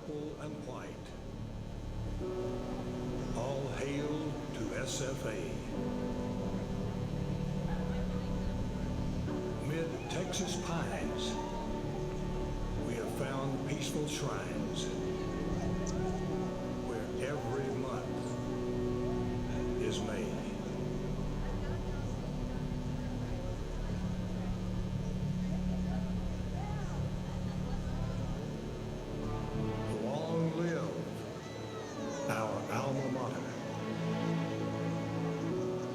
purple and white. All hail to SFA. Mid Texas pines, we have found peaceful shrines where every month is May. Long live our alma mater.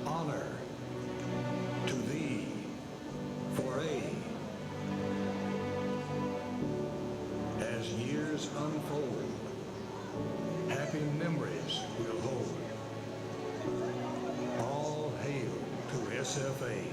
Honor to thee for as years unfold, happy memories we'll hold. All hail to SFA.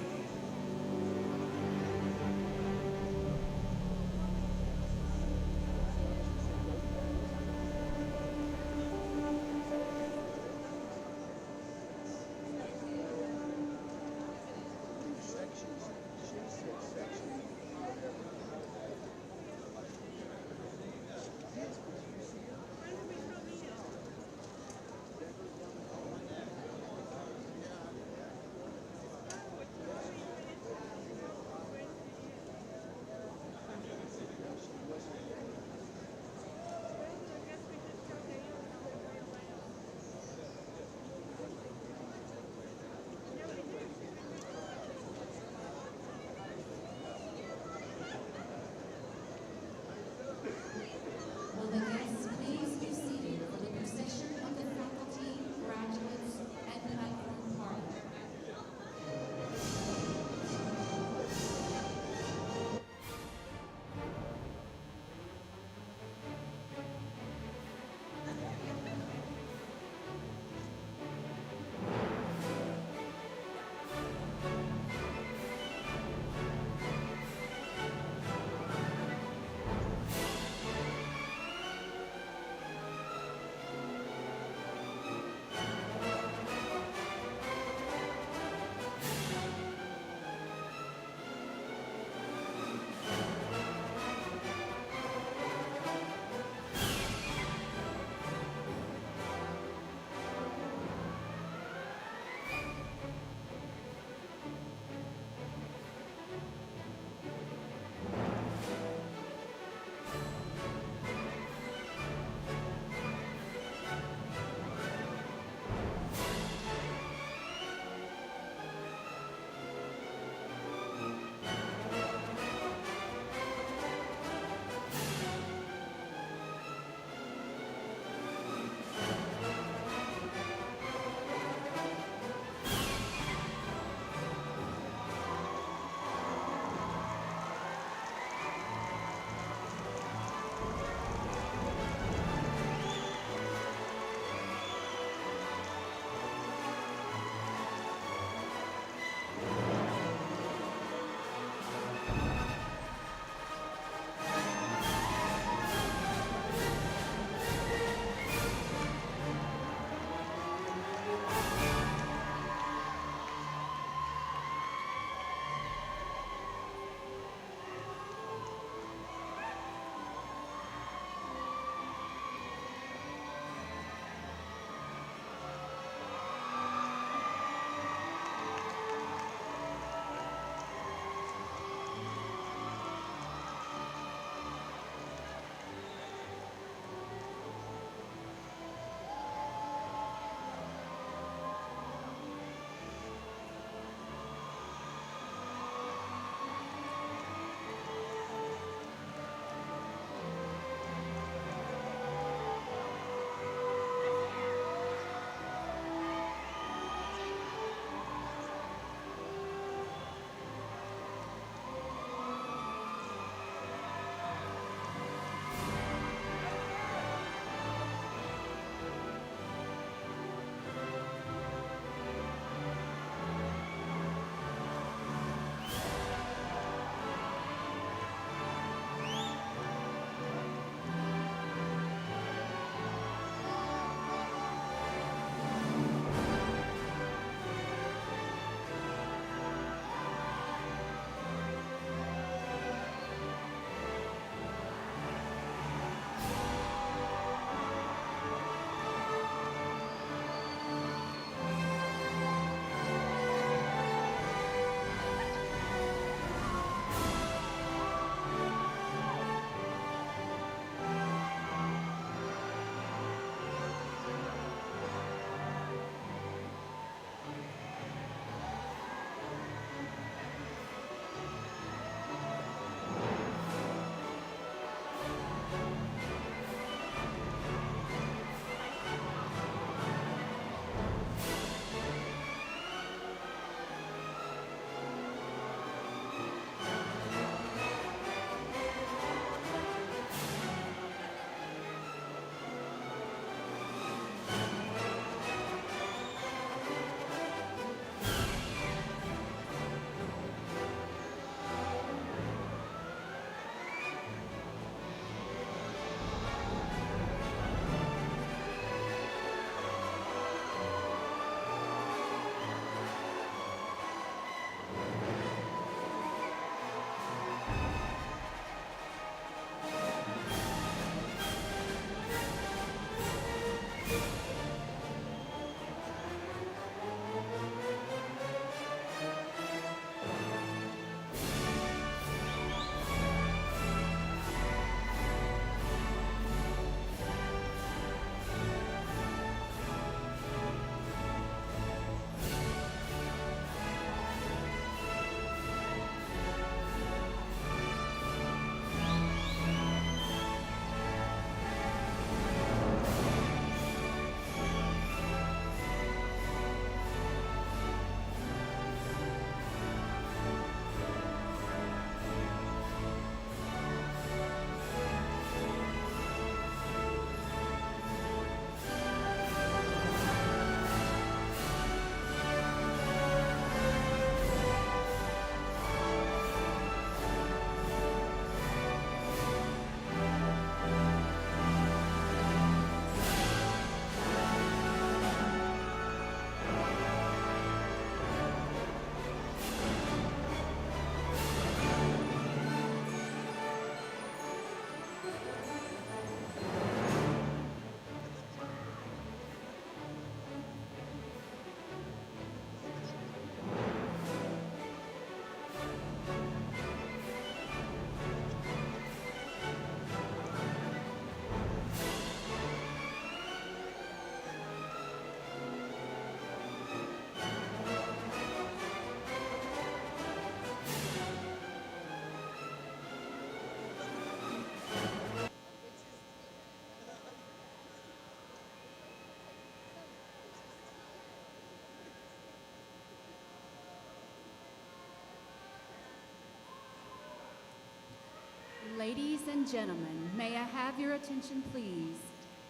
Ladies and gentlemen, may I have your attention, please?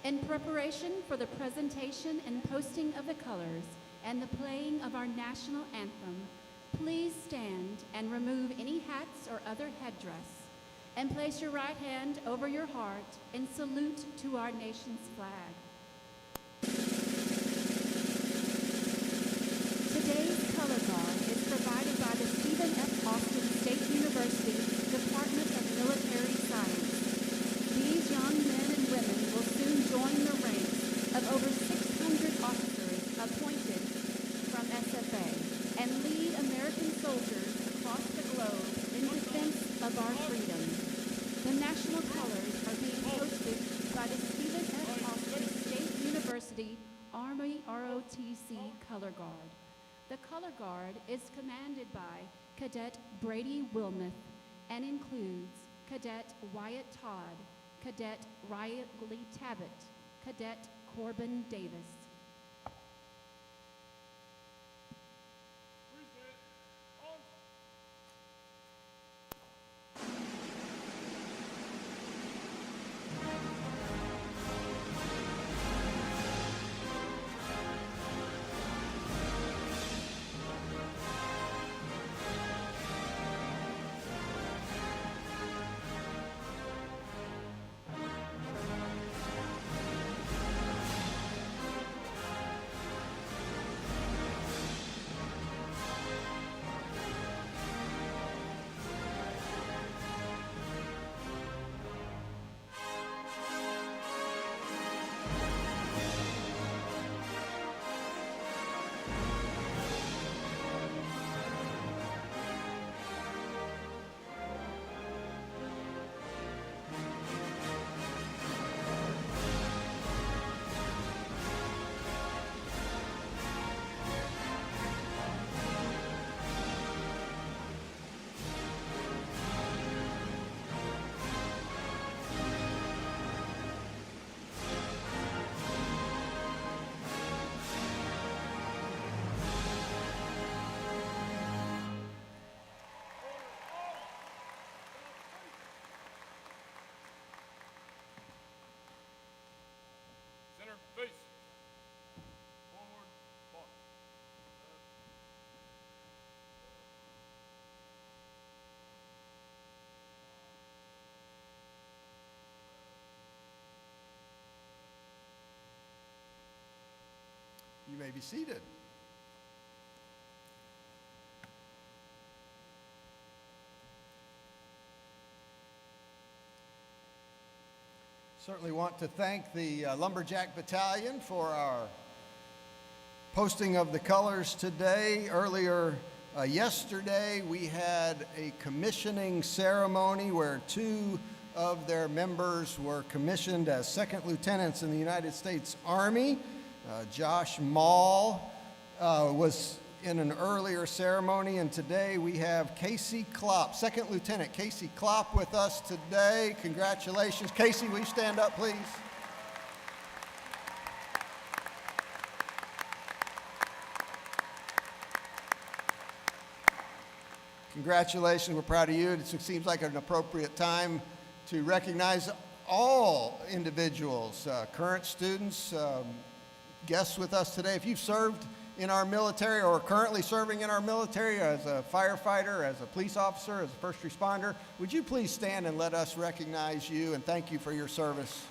In preparation for the presentation and posting of the colors and the playing of our national anthem, please stand and remove any hats or other headdress, and place your right hand over your heart in salute to our nation's flag. Today's color guard is provided by the Stephen F. Austin State University Department of Military Science. These young men and women will soon join the ranks of over 600 officers appointed from SFA and lead American soldiers across the globe in defense of our freedom. The national colors are being hosted by the Stephen F. Austin State University Army ROTC Color Guard. The Color Guard is commanded by Cadet Brady Wilmuth and includes Cadet Wyatt Todd, Cadet Riley Tabbitt, Cadet Corbin Davis. Face. Forward, march. You may be seated. Certainly want to thank the Lumberjack Battalion for our posting of the colors today. Earlier yesterday, we had a commissioning ceremony where 2 of their members were commissioned as second lieutenants in the United States Army. Josh Mall was in an earlier ceremony, and today we have Casey Klopp, Second Lieutenant Casey Klopp, with us today. Congratulations. Casey, will you stand up, please? Congratulations. We're proud of you. It seems like an appropriate time to recognize all individuals, current students, guests with us today. If you've served in our military or are currently serving in our military as a firefighter, as a police officer, as a first responder, would you please stand and let us recognize you and thank you for your service.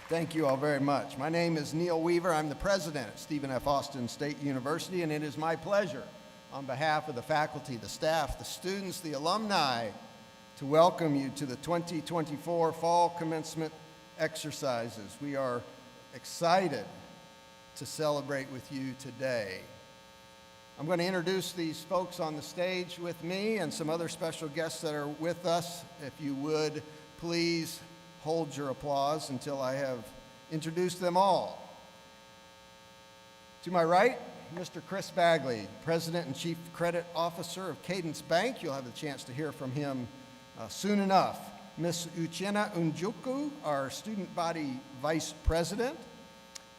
Thank you all very much. My name is Neil Weaver. I'm the president at Stephen F. Austin State University, and it is my pleasure on behalf of the faculty, the staff, the students, the alumni, to welcome you to the 2024 Fall Commencement Exercises. We are excited to celebrate with you today. I'm going to introduce these folks on the stage with me and some other special guests that are with us. If you would, please hold your applause until I have introduced them all. To my right, Mr. Chris Bagley, President and Chief Credit Officer of Cadence Bank. You'll have the chance to hear from him soon enough. Ms. Uchenna Unjuku, our Student Body Vice President.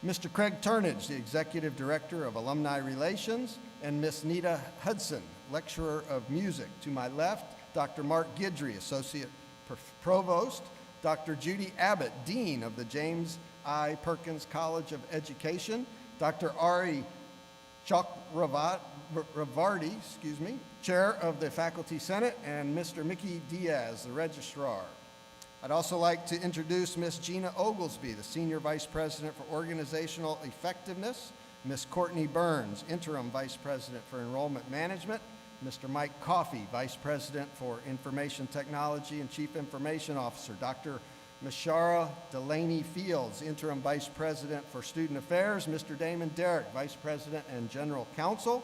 Mr. Craig Turnage, the Executive Director of Alumni Relations, and Miss Nita Hudson, Lecturer of Music. To my left, Dr. Mark Guidry, Associate Provost, Dr. Judy Abbott, Dean of the James I. Perkins College of Education, Dr. Ari Chakravarty, Chair of the Faculty Senate, and Mr. Mickey Diaz, the Registrar. I'd also like to introduce Ms. Gina Oglesby, the Senior Vice President for Organizational Effectiveness, Ms. Courtney Burns, Interim Vice President for Enrollment Management, Mr. Mike Coffey, Vice President for Information Technology and Chief Information Officer, Dr. Mishara Delaney Fields, Interim Vice President for Student Affairs, Mr. Damon Derrick, Vice President and General Counsel,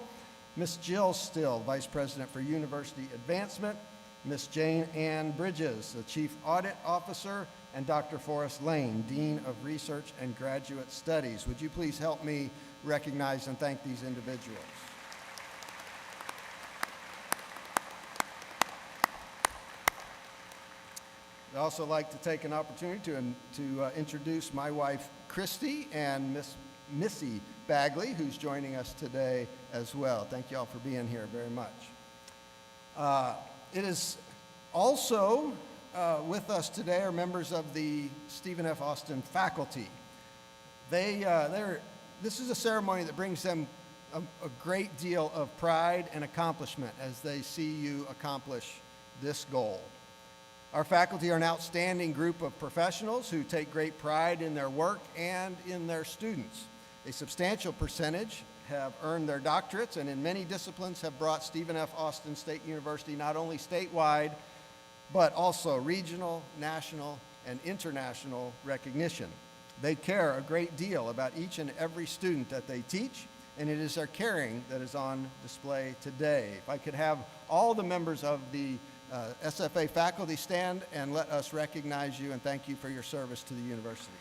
Ms. Jill Still, Vice President for University Advancement, Ms. Jane Ann Bridges, the Chief Audit Officer, and Dr. Forrest Lane, Dean of Research and Graduate Studies. Would you please help me recognize and thank these individuals? I'd also like to take an opportunity to introduce my wife, Christy, and Miss Missy Bagley, who's joining us today as well. Thank you all for being here very much. It is also with us today are members of the Stephen F. Austin faculty. This is a ceremony that brings them a great deal of pride and accomplishment as they see you accomplish this goal. Our faculty are an outstanding group of professionals who take great pride in their work and in their students. A substantial percentage have earned their doctorates and in many disciplines have brought Stephen F. Austin State University not only statewide, but also regional, national, and international recognition. They care a great deal about each and every student that they teach, and it is their caring that is on display today. If I could have all the members of the SFA faculty stand and let us recognize you and thank you for your service to the university.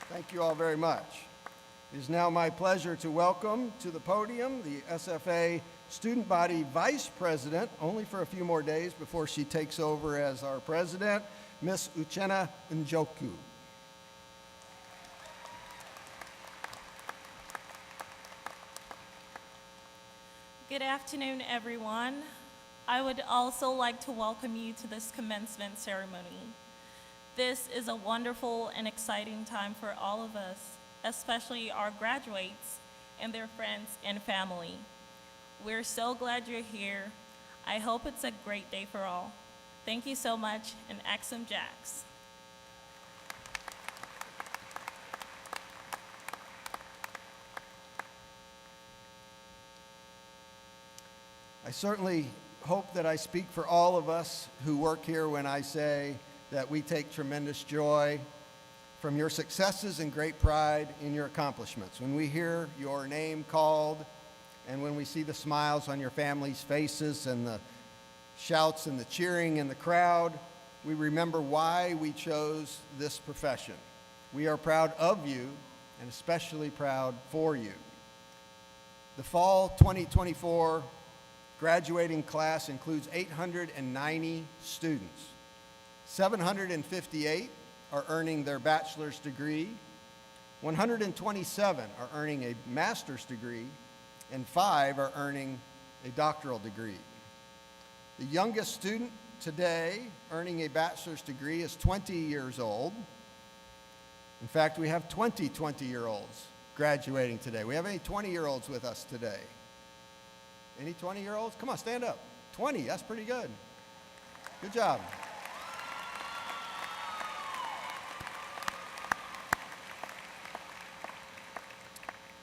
Thank you all very much. It is now my pleasure to welcome to the podium the SFA Student Body Vice President, only for a few more days before she takes over as our president, Miss Uchenna Njoku. Good afternoon, everyone. I would also like to welcome you to this commencement ceremony. This is a wonderful and exciting time for all of us, especially our graduates and their friends and family. We're so glad you're here. I hope it's a great day for all. Thank you so much, and Axum Jax. I certainly hope that I speak for all of us who work here when I say that we take tremendous joy from your successes and great pride in your accomplishments. When we hear your name called and when we see the smiles on your families' faces and the shouts and the cheering in the crowd, we remember why we chose this profession. We are proud of you and especially proud for you. The fall 2024 graduating class includes 890 students. 758 are earning their bachelor's degree, 127 are earning a master's degree, and 5 are earning a doctoral degree. The youngest student today earning a bachelor's degree is 20 years old. In fact, we have 20 20-year-olds graduating today. We have any 20-year-olds with us today? Any 20-year-olds? Come on, stand up. 20, that's pretty good. Good job.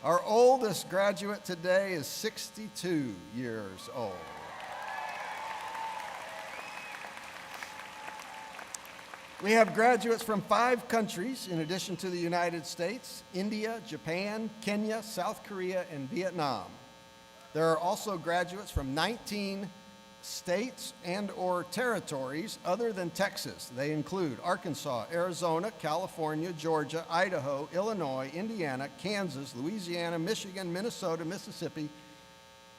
Our oldest graduate today is 62 years old. We have graduates from 5 countries in addition to the United States: India, Japan, Kenya, South Korea, and Vietnam. There are also graduates from 19 states and/or territories other than Texas. They include Arkansas, Arizona, California, Georgia, Idaho, Illinois, Indiana, Kansas, Louisiana, Michigan, Minnesota, Mississippi,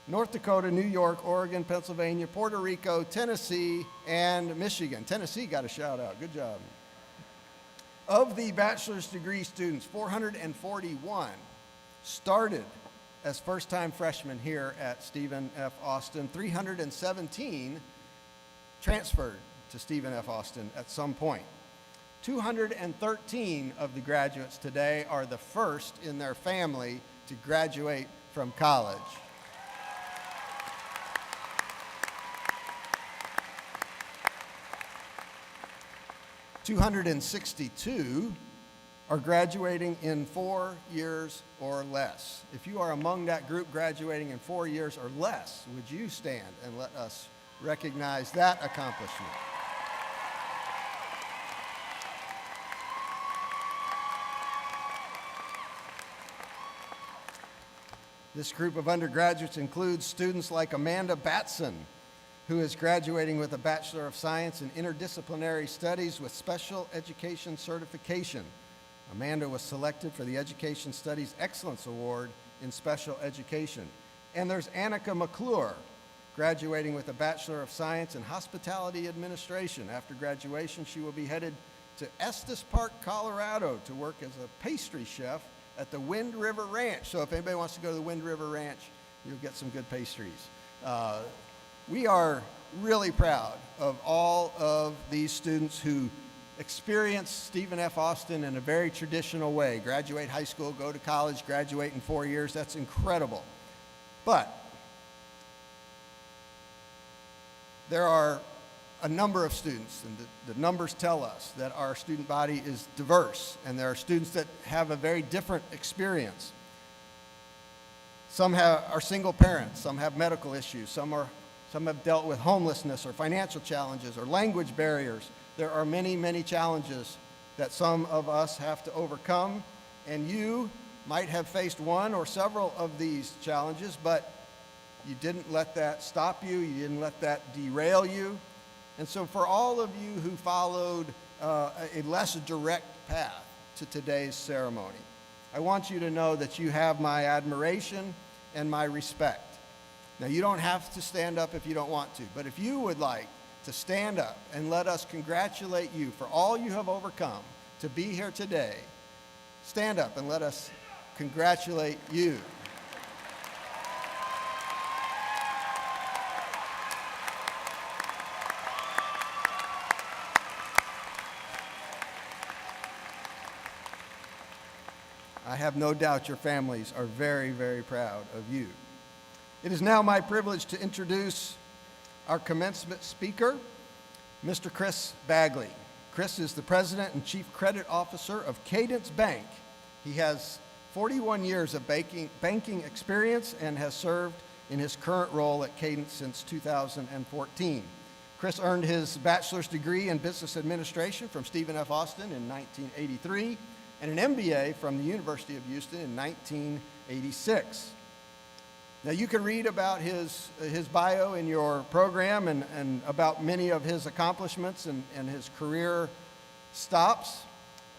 North Dakota, New York, Oregon, Pennsylvania, Puerto Rico, Tennessee, and Michigan. Tennessee got a shout out. Good job. Of the bachelor's degree students, 441 started as first-time freshmen here at Stephen F. Austin. 317 transferred to Stephen F. Austin at some point. 213 of the graduates today are the first in their family to graduate from college. 262 are graduating in 4 years or less. If you are among that group graduating in 4 years or less, would you stand and let us recognize that accomplishment? This group of undergraduates includes students like Amanda Batson, who is graduating with a Bachelor of Science in Interdisciplinary Studies with Special Education Certification. Amanda was selected for the Education Studies Excellence Award in Special Education. And there's Annika McClure, graduating with a Bachelor of Science in Hospitality Administration. After graduation, she will be headed to Estes Park, Colorado to work as a pastry chef at the Wind River Ranch. So if anybody wants to go to the Wind River Ranch, you'll get some good pastries. We are really proud of all of these students who experience Stephen F. Austin in a very traditional way. Graduate high school, go to college, graduate in 4 years. That's incredible. But there are a number of students, and the numbers tell us that our student body is diverse, and there are students that have a very different experience. Some are single parents, some have medical issues, some have dealt with homelessness or financial challenges or language barriers. There are many, many challenges that some of us have to overcome, and you might have faced one or several of these challenges, but you didn't let that stop you, you didn't let that derail you. And so for all of you who followed a less direct path to today's ceremony, I want you to know that you have my admiration and my respect. Now, you don't have to stand up if you don't want to, but if you would like to stand up and let us congratulate you for all you have overcome to be here today, stand up and let us congratulate you. I have no doubt your families are very, very proud of you. It is now my privilege to introduce our commencement speaker, Mr. Chris Bagley. Chris is the President and Chief Credit Officer of Cadence Bank. He has 41 years of banking experience and has served in his current role at Cadence since 2014. Chris earned his bachelor's degree in business administration from Stephen F. Austin in 1983 and an MBA from the University of Houston in 1986. Now, you can read about his bio in your program and about many of his accomplishments and his career stops.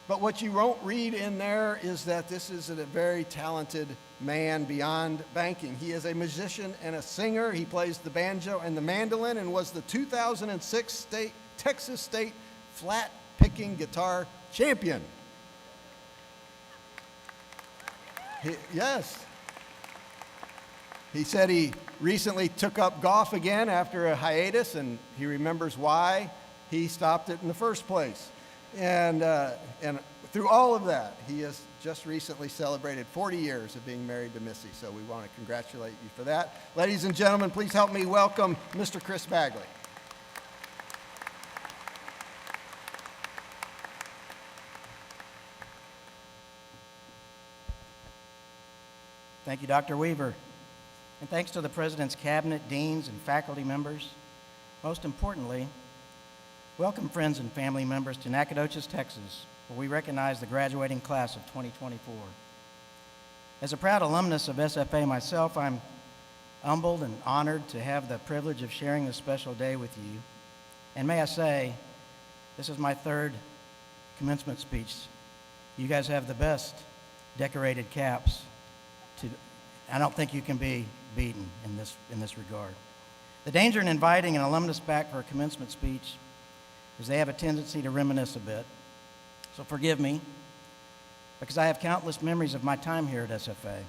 But what you won't read in there is that this is a very talented man beyond banking. He is a musician and a singer. He plays the banjo and the mandolin and was the 2006 Texas State flat-picking guitar champion. Yes. He said he recently took up golf again after a hiatus, and he remembers why he stopped it in the first place. And through all of that, he has just recently celebrated 40 years of being married to Missy, so we want to congratulate you for that. Ladies and gentlemen, please help me welcome Mr. Chris Bagley. Thank you, Dr. Weaver. And thanks to the President's cabinet, deans, and faculty members. Most importantly, welcome friends and family members to Nacogdoches, Texas, where we recognize the graduating class of 2024. As a proud alumnus of SFA myself, I'm humbled and honored to have the privilege of sharing this special day with you. And may I say, this is my third commencement speech. You guys have the best decorated caps. I don't think you can be beaten in this regard. The danger in inviting an alumnus back for a commencement speech is they have a tendency to reminisce a bit. So forgive me, because I have countless memories of my time here at SFA.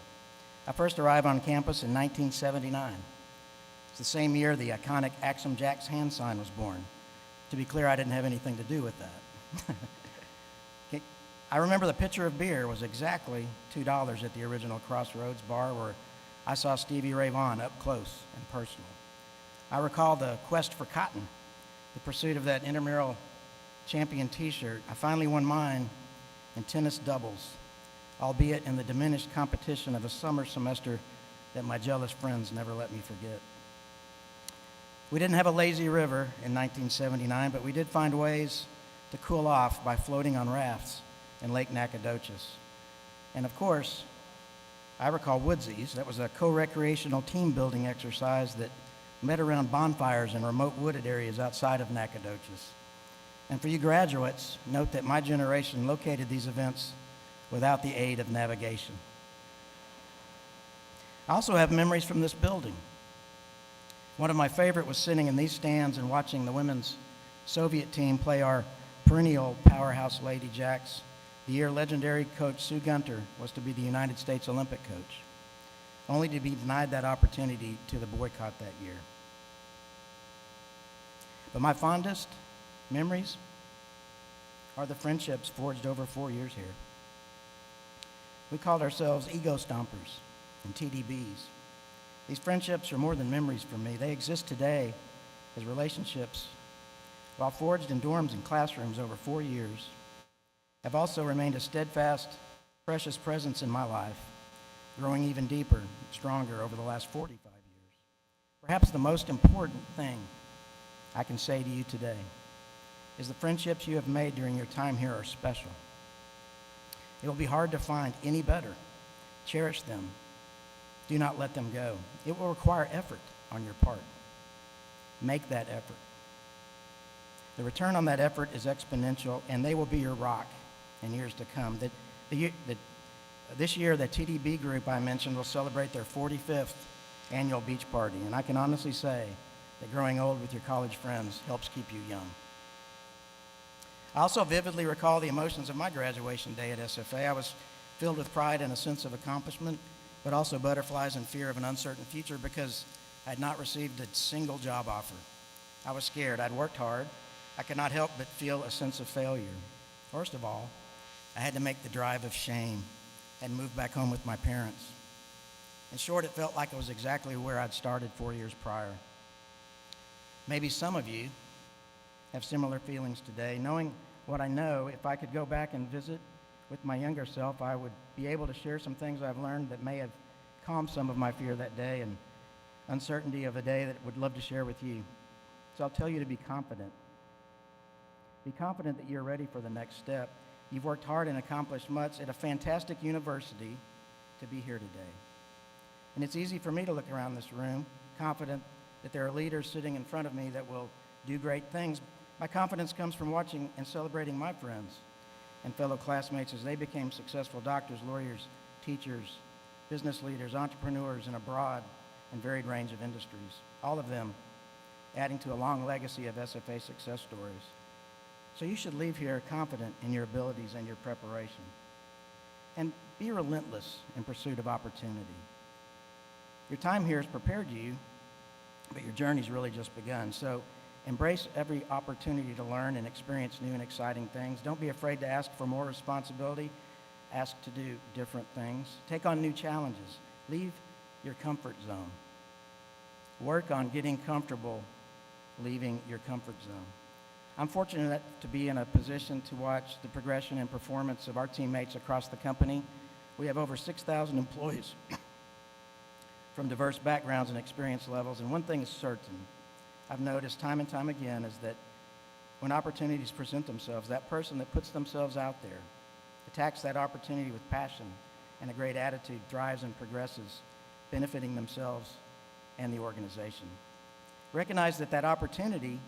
I first arrived on campus in 1979. It's the same year the iconic Axum Jacks hand sign was born. To be clear, I didn't have anything to do with that. I remember the pitcher of beer was exactly $2 at the original Crossroads bar where I saw Stevie Ray Vaughan up close and personal. I recall the quest for cotton, the pursuit of that intramural champion t-shirt. I finally won mine in tennis doubles, albeit in the diminished competition of a summer semester that my jealous friends never let me forget. We didn't have a lazy river in 1979, but we did find ways to cool off by floating on rafts in Lake Nacogdoches. And of course, I recall Woodsies. That was a co-recreational team building exercise that met around bonfires in remote wooded areas outside of Nacogdoches. And for you graduates, note that my generation located these events without the aid of navigation. I also have memories from this building. One of my favorite was sitting in these stands and watching the women's Soviet team play our perennial powerhouse Lady Jacks, the year legendary coach Sue Gunter was to be the United States Olympic coach, only to be denied that opportunity to the boycott that year. But my fondest memories are the friendships forged over 4 years here. We called ourselves ego stompers and TDBs. These friendships are more than memories for me. They exist today as relationships, while forged in dorms and classrooms over 4 years, have also remained a steadfast, precious presence in my life, growing even deeper and stronger over the last 45 years. Perhaps the most important thing I can say to you today is the friendships you have made during your time here are special. It will be hard to find any better. Cherish them. Do not let them go. It will require effort on your part. Make that effort. The return on that effort is exponential, and they will be your rock in years to come. This year, the TDB group I mentioned will celebrate their 45th annual beach party, and I can honestly say that growing old with your college friends helps keep you young. I also vividly recall the emotions of my graduation day at SFA. I was filled with pride and a sense of accomplishment, but also butterflies and fear of an uncertain future because I had not received a single job offer. I was scared. I'd worked hard. I could not help but feel a sense of failure. First of all, I had to make the drive of shame and move back home with my parents. In short, it felt like I was exactly where I'd started 4 years prior. Maybe some of you have similar feelings today. Knowing what I know, if I could go back and visit with my younger self, I would be able to share some things I've learned that may have calmed some of my fear that day and uncertainty of a day that I would love to share with you. So I'll tell you to be confident. Be confident that you're ready for the next step. You've worked hard and accomplished much at a fantastic university to be here today. And it's easy for me to look around this room, confident that there are leaders sitting in front of me that will do great things. My confidence comes from watching and celebrating my friends and fellow classmates as they became successful doctors, lawyers, teachers, business leaders, entrepreneurs in a broad and varied range of industries, all of them adding to a long legacy of SFA success stories. So you should leave here confident in your abilities and your preparation. And be relentless in pursuit of opportunity. Your time here has prepared you, but your journey's really just begun. So embrace every opportunity to learn and experience new and exciting things. Don't be afraid to ask for more responsibility. Ask to do different things. Take on new challenges. Leave your comfort zone. Work on getting comfortable leaving your comfort zone. I'm fortunate to be in a position to watch the progression and performance of our teammates across the company. We have over 6,000 employees from diverse backgrounds and experience levels, and one thing is certain, I've noticed time and time again, is that when opportunities present themselves, that person that puts themselves out there, attacks that opportunity with passion and a great attitude, thrives and progresses, benefiting themselves and the organization. Recognize that that opportunity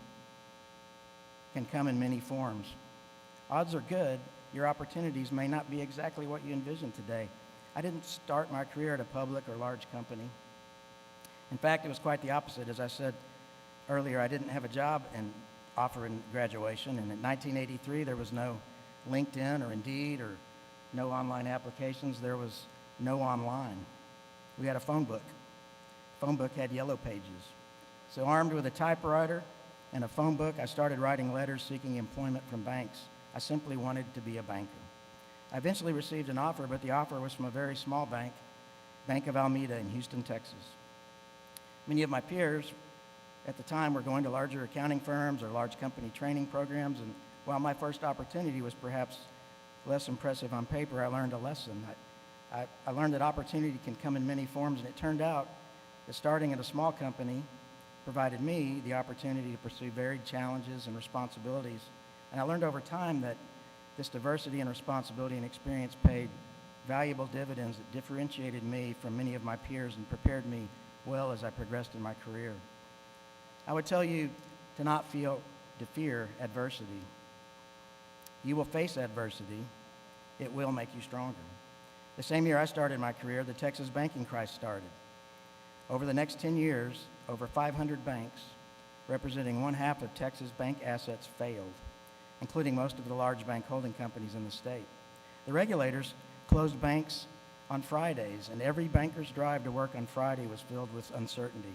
can come in many forms. Odds are good your opportunities may not be exactly what you envisioned today. I didn't start my career at a public or large company. In fact, it was quite the opposite. As I said earlier, I didn't have a job and offer in graduation, and in 1983 there was no LinkedIn or Indeed or no online applications. There was no online. We had a phone book. The phone book had yellow pages. So armed with a typewriter and a phone book, I started writing letters seeking employment from banks. I simply wanted to be a banker. I eventually received an offer, but the offer was from a very small bank, Bank of Alameda in Houston, Texas. Many of my peers at the time were going to larger accounting firms or large company training programs, and while my first opportunity was perhaps less impressive on paper, I learned a lesson. I learned that opportunity can come in many forms, and it turned out that starting at a small company provided me the opportunity to pursue varied challenges and responsibilities. And I learned over time that this diversity and responsibility and experience paid valuable dividends that differentiated me from many of my peers and prepared me well as I progressed in my career. I would tell you to not fear adversity. You will face adversity. It will make you stronger. The same year I started my career, the Texas banking crisis started. Over the next 10 years, over 500 banks, representing one-half of Texas bank assets, failed, including most of the large bank holding companies in the state. The regulators closed banks on Fridays, and every banker's drive to work on Friday was filled with uncertainty.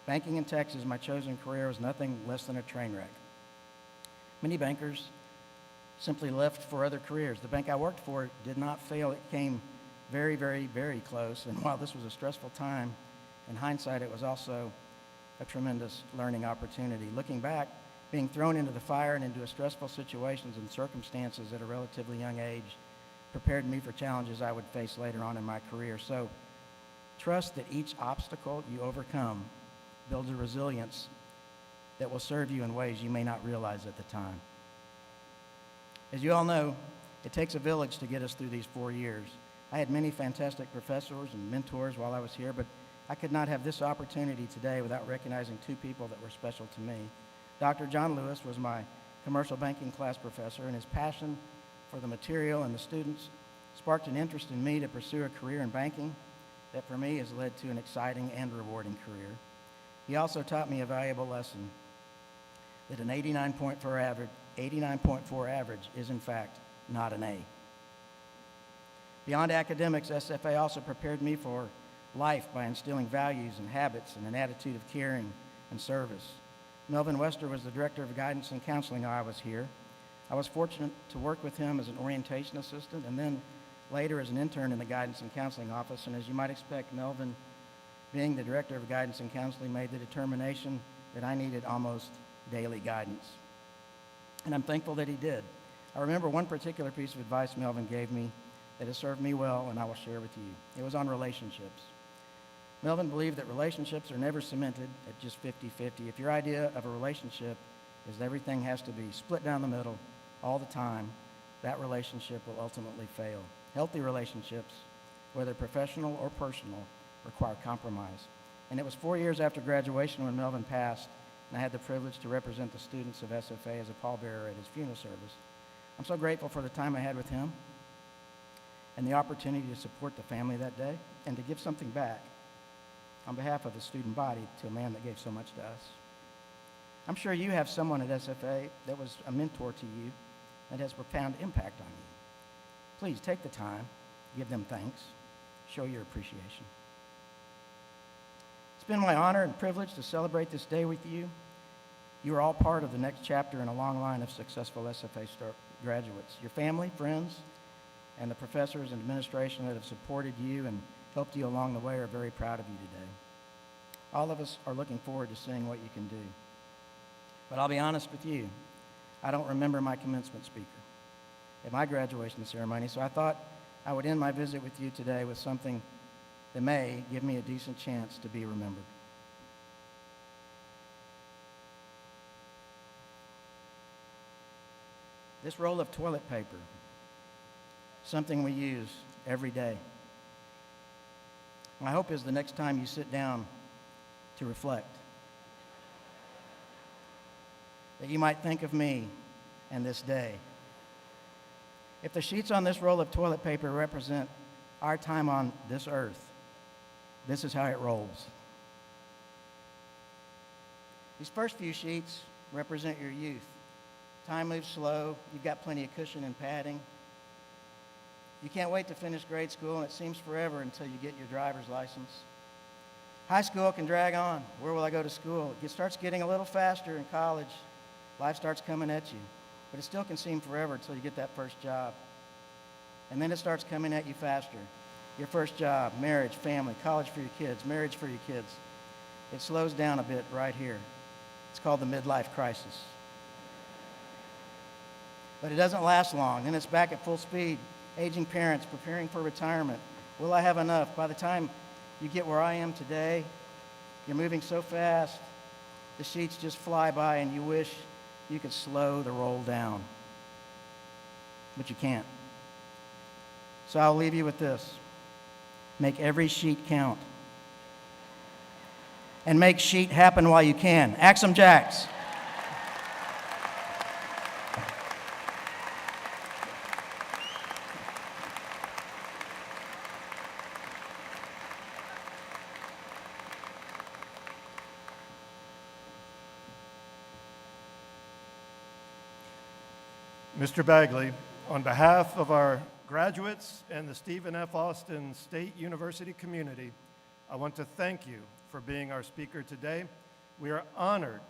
Banking in Texas, my chosen career, was nothing less than a train wreck. Many bankers simply left for other careers. The bank I worked for did not fail. It came very, very, very close, and while this was a stressful time, in hindsight, it was also a tremendous learning opportunity. Looking back, being thrown into the fire and into stressful situations and circumstances at a relatively young age prepared me for challenges I would face later on in my career. So trust that each obstacle you overcome builds a resilience that will serve you in ways you may not realize at the time. As you all know, it takes a village to get us through these 4 years. I had many fantastic professors and mentors while I was here, but I could not have this opportunity today without recognizing two people that were special to me. Dr. John Lewis was my commercial banking class professor, and his passion for the material and the students sparked an interest in me to pursue a career in banking that for me has led to an exciting and rewarding career. He also taught me a valuable lesson, that an 89.4 average is in fact not an A. Beyond academics, SFA also prepared me for life by instilling values and habits and an attitude of caring and service. Melvin Wester was the director of guidance and counseling while I was here. I was fortunate to work with him as an orientation assistant and then later as an intern in the guidance and counseling office. And as you might expect, Melvin, being the director of guidance and counseling, made the determination that I needed almost daily guidance. And I'm thankful that he did. I remember one particular piece of advice Melvin gave me that has served me well, and I will share with you. It was on relationships. Melvin believed that relationships are never cemented at just 50-50. If your idea of a relationship is that everything has to be split down the middle all the time, that relationship will ultimately fail. Healthy relationships, whether professional or personal, require compromise. And it was 4 years after graduation when Melvin passed, and I had the privilege to represent the students of SFA as a pallbearer at his funeral service. I'm so grateful for the time I had with him and the opportunity to support the family that day and to give something back on behalf of the student body to a man that gave so much to us. I'm sure you have someone at SFA that was a mentor to you that has a profound impact on you. Please take the time, give them thanks, show your appreciation. It's been my honor and privilege to celebrate this day with you. You are all part of the next chapter in a long line of successful SFA graduates. Your family, friends, and the professors and administration that have supported you and helped you along the way are very proud of you today. All of us are looking forward to seeing what you can do. But I'll be honest with you, I don't remember my commencement speaker at my graduation ceremony, so I thought I would end my visit with you today with something that may give me a decent chance to be remembered. This roll of toilet paper, something we use every day. My hope is the next time you sit down to reflect, that you might think of me and this day. If the sheets on this roll of toilet paper represent our time on this earth, this is how it rolls. These first few sheets represent your youth. Time moves slow. You've got plenty of cushion and padding. You can't wait to finish grade school, and it seems forever until you get your driver's license. High school can drag on. Where will I go to school? It starts getting a little faster in college. Life starts coming at you. But it still can seem forever until you get that first job. And then it starts coming at you faster. Your first job, marriage, family, college for your kids, marriage for your kids. It slows down a bit right here. It's called the midlife crisis. But it doesn't last long. Then it's back at full speed. Aging parents preparing for retirement. Will I have enough? By the time you get where I am today, you're moving so fast, the sheets just fly by and you wish you could slow the roll down. But you can't. So I'll leave you with this. Make every sheet count. And make sheet happen while you can. Axe 'em Jacks. Mr. Bagley, on behalf of our graduates and the Stephen F. Austin State University community, I want to thank you for being our speaker today. We are honored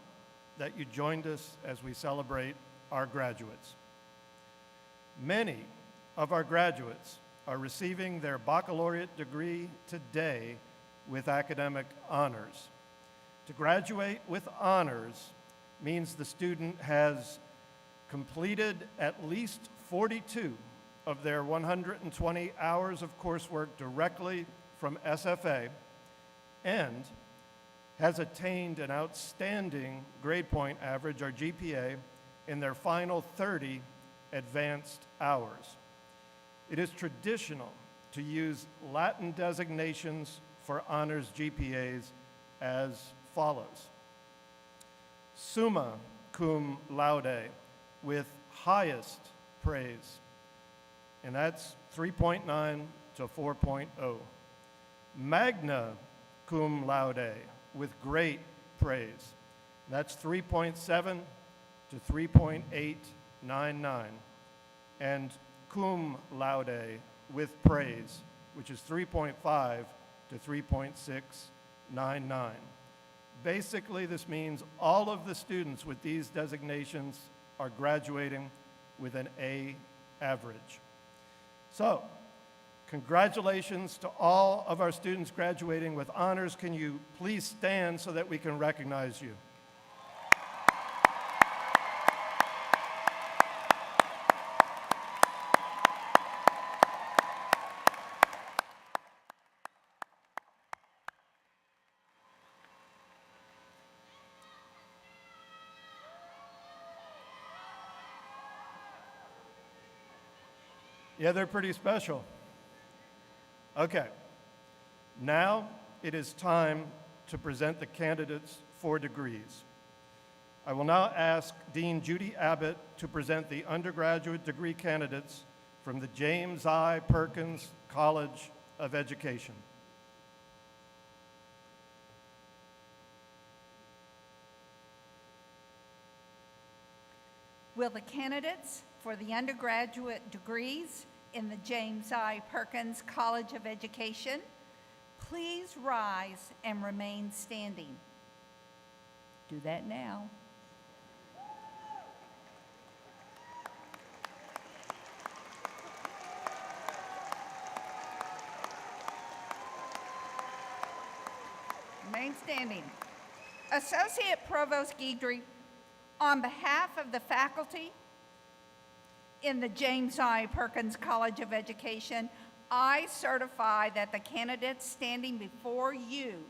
that you joined us as we celebrate our graduates. Many of our graduates are receiving their baccalaureate degree today with academic honors. To graduate with honors means the student has completed at least 42 of their 120 hours of coursework directly from SFA and has attained an outstanding grade point average, or GPA, in their final 30 advanced hours. It is traditional to use Latin designations for honors GPAs as follows: summa cum laude, with highest praise, and that's 3.9 to 4.0. Magna cum laude, with great praise. That's 3.7 to 3.899. And cum laude, with praise, which is 3.5 to 3.699. Basically, this means all of the students with these designations are graduating with an A average. So, congratulations to all of our students graduating with honors. Can you please stand so that we can recognize you? Yeah, they're pretty special. Okay, now it is time to present the candidates for degrees. I will now ask Dean Judy Abbott to present the undergraduate degree candidates from the James I. Perkins College of Education. Will the candidates for the undergraduate degrees in the James I. Perkins College of Education please rise and remain standing? Do that now. Remain standing. Associate Provost Guidry, on behalf of the faculty in the James I. Perkins College of Education, I certify that the candidates standing before you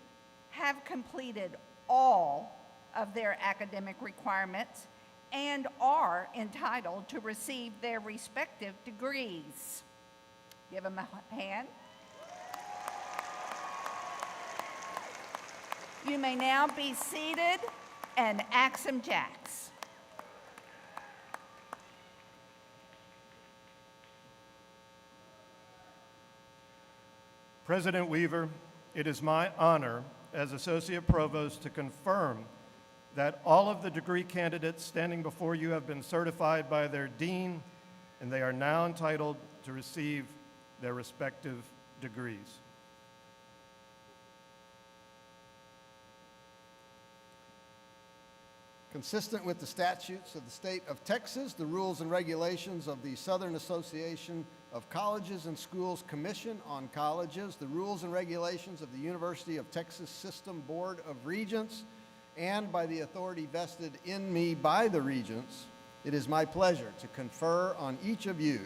have completed all of their academic requirements and are entitled to receive their respective degrees. Give them a hand. You may now be seated and axe 'em Jacks. President Weaver, it is my honor as Associate Provost to confirm that all of the degree candidates standing before you have been certified by their dean, and they are now entitled to receive their respective degrees. Consistent with the statutes of the state of Texas, the rules and regulations of the Southern Association of Colleges and Schools Commission on Colleges, the rules and regulations of the University of Texas System Board of Regents, and by the authority vested in me by the Regents, it is my pleasure to confer on each of you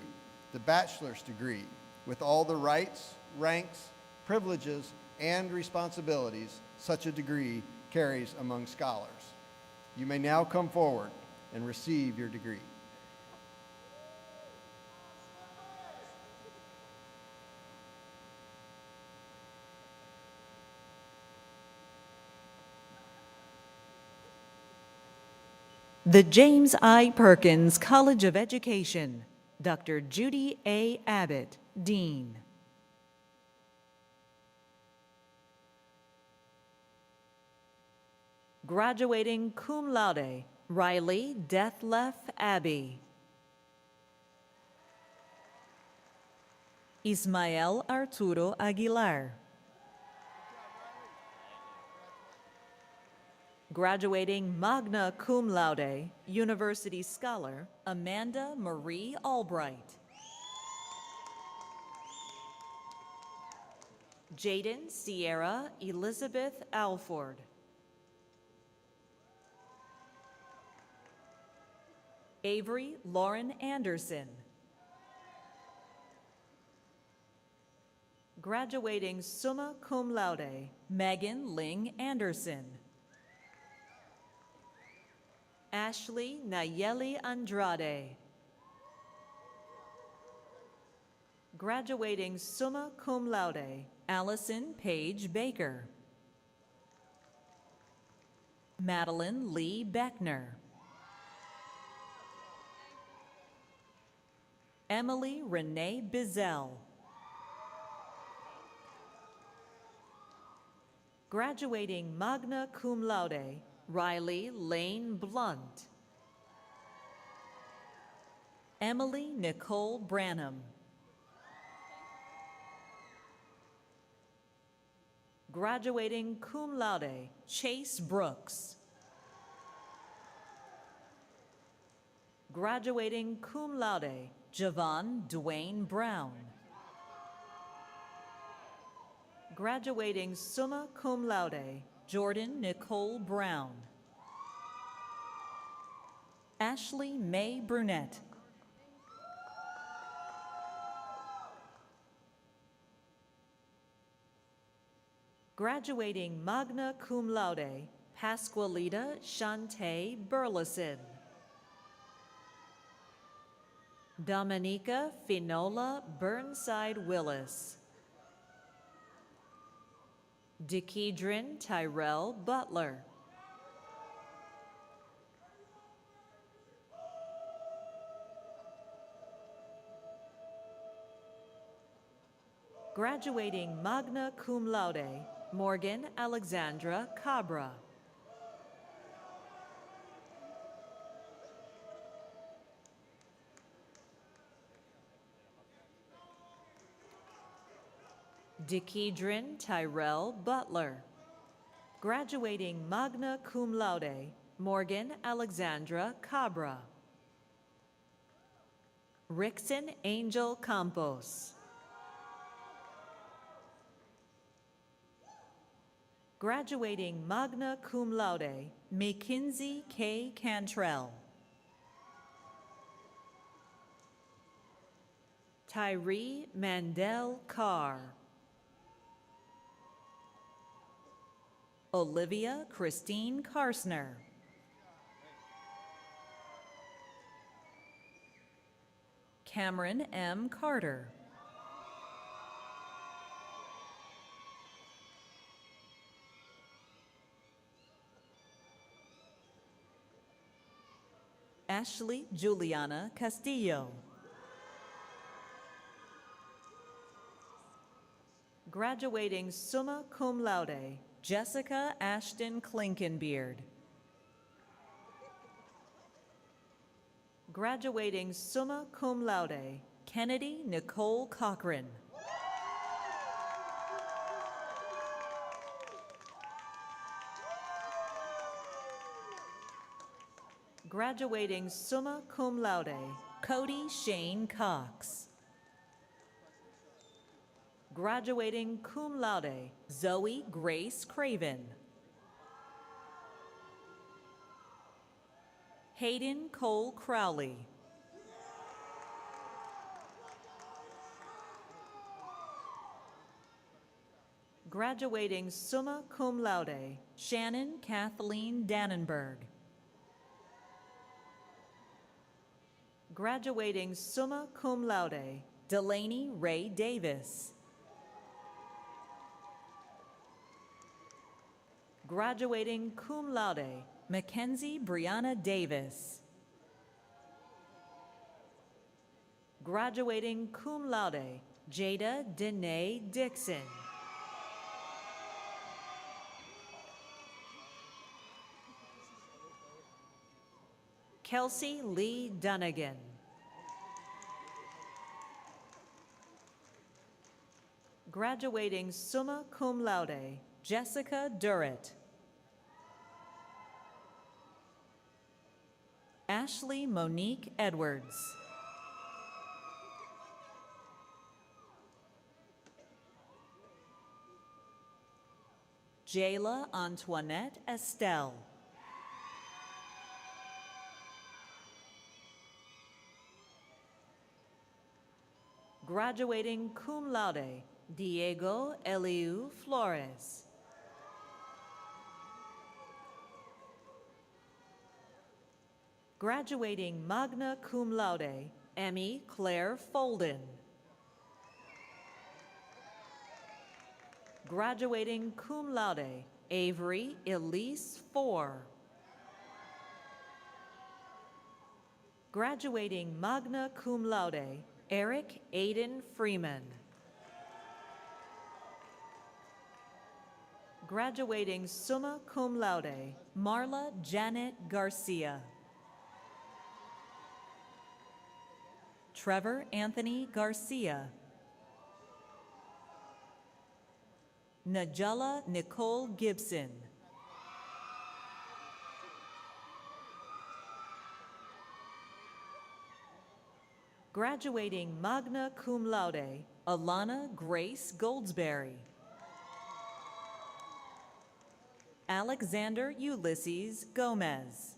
the bachelor's degree with all the rights, ranks, privileges, and responsibilities such a degree carries among scholars. You may now come forward and receive your degree. The James I. Perkins College of Education, Dr. Judy A. Abbott, Dean. Graduating cum laude, Riley Deathlef Abbey. Ismael Arturo Aguilar. Graduating magna cum laude, University Scholar, Amanda Marie Albright. Jaden Sierra Elizabeth Alford. Avery Lauren Anderson. Graduating summa cum laude, Megan Ling Anderson. Ashley Nayeli Andrade. Graduating summa cum laude, Allison Paige Baker. Madeline Lee Beckner. Emily Renee Bizel. Graduating magna cum laude, Riley Lane Blunt. Emily Nicole Branham. Graduating cum laude, Chase Brooks. Graduating cum laude, Javon Dwayne Brown. Graduating summa cum laude, Jordan Nicole Brown. Ashley Mae Brunette. Graduating magna cum laude, Pasqualita Shante Burleson. Dominica Finola Burnside Willis. DeKeedron Tyrell Butler. Graduating magna cum laude, Morgan Alexandra Cabra. DeKeedron Tyrell Butler. Graduating magna cum laude, Morgan Alexandra Cabra. Rickson Angel Campos. Graduating magna cum laude, Mackenzie K. Cantrell. Tyree Mandel Carr. Olivia Christine Karsner. Cameron M. Carter. Ashley Juliana Castillo. Graduating summa cum laude, Jessica Ashton Klinkenbeard. Graduating summa cum laude, Kennedy Nicole Cochran. Graduating summa cum laude, Cody Shane Cox. Graduating cum laude, Zoe Grace Craven. Hayden Cole Crowley. Graduating summa cum laude, Shannon Kathleen Dannenberg. Graduating summa cum laude, Delaney Ray Davis. Graduating cum laude, Mackenzie Brianna Davis. Graduating cum laude, Jada Danae Dixon. Kelsey Lee Dunnigan. Graduating summa cum laude, Jessica Durrett. Ashley Monique Edwards. Jayla Antoinette Estelle. Graduating cum laude, Diego Eliu Flores. Graduating magna cum laude, Emmy Claire Folden. Graduating cum laude, Avery Elise Four. Graduating magna cum laude, Eric Aiden Freeman. Graduating summa cum laude, Marla Janet Garcia. Trevor Anthony Garcia. Najala Nicole Gibson. Graduating magna cum laude, Alana Grace Goldsberry. Alexander Ulysses Gomez.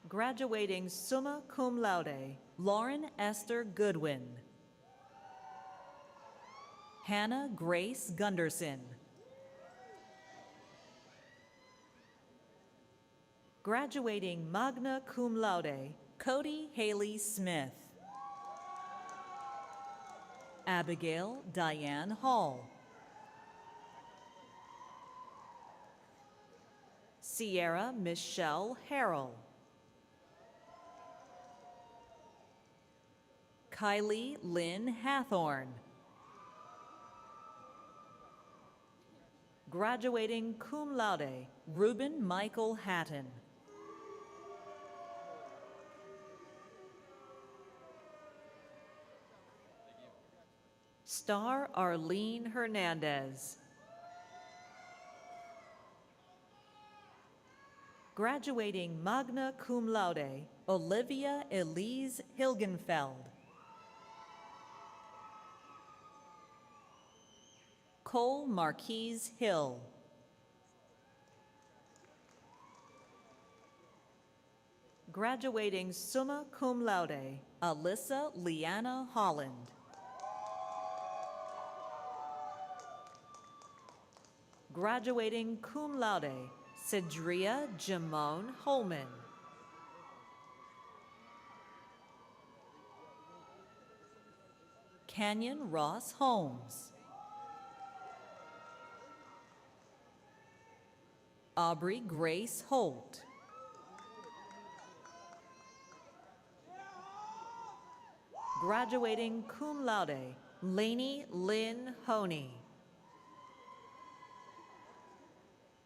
Graduating summa cum laude, Lauren Esther Goodwin. Hannah Grace Gunderson. Graduating magna cum laude, Cody Haley Smith. Abigail Diane Hall. Sierra Michelle Harrell. Kylie Lynn Hathorn. Graduating cum laude, Reuben Michael Hatton. Star Arlene Hernandez. Graduating magna cum laude, Olivia Elise Hilgenfeld. Cole Marquise Hill. Graduating summa cum laude, Alyssa Leanna Holland. Graduating cum laude, Cedria Jamone Holman. Canyon Ross Holmes. Aubrey Grace Holt. Graduating cum laude, Lainey Lynn Honey.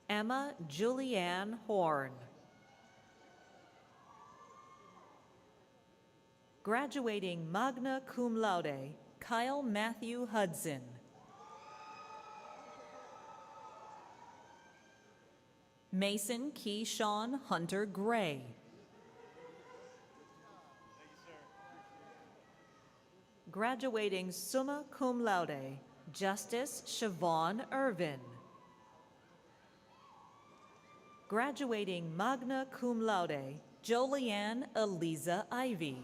Emma Julianne Horn. Graduating magna cum laude, Kyle Matthew Hudson. Mason Keyshawn Hunter Gray. Graduating summa cum laude, Justice Siobhan Irvin. Graduating magna cum laude, Jolianne Eliza Ivy.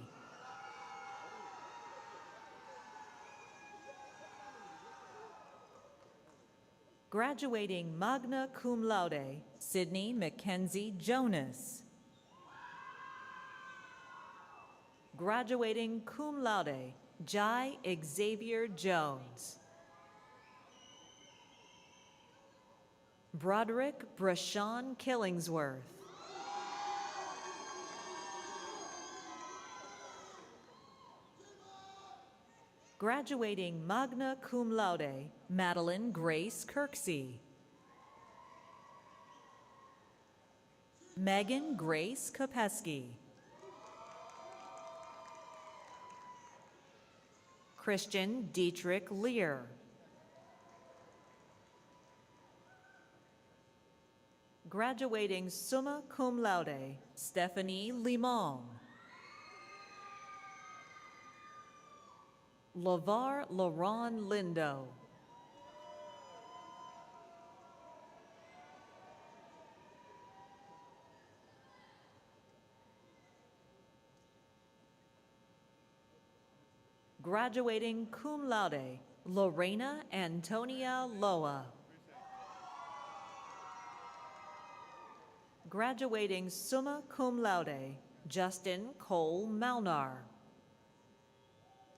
Graduating magna cum laude, Sydney Mackenzie Jonas. Graduating cum laude, Jai Xavier Jones. Broderick Brashawn Killingsworth. Graduating magna cum laude, Madeline Grace Kirksey. Megan Grace Kopesky. Christian Dietrich Lear. Graduating summa cum laude, Stephanie Limon. LaVar Laron Lindo. Graduating cum laude, Lorena Antonia Loa. Graduating summa cum laude, Justin Cole Malnar.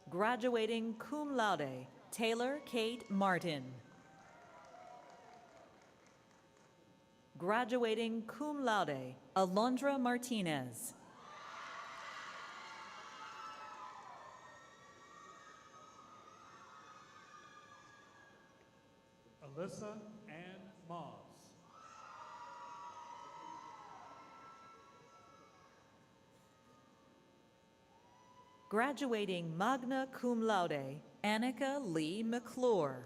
Graduating cum laude, Taylor Kate Martin. Graduating cum laude, Alondra Martinez. Alyssa Ann Moss. Graduating magna cum laude, Annika Lee McClure.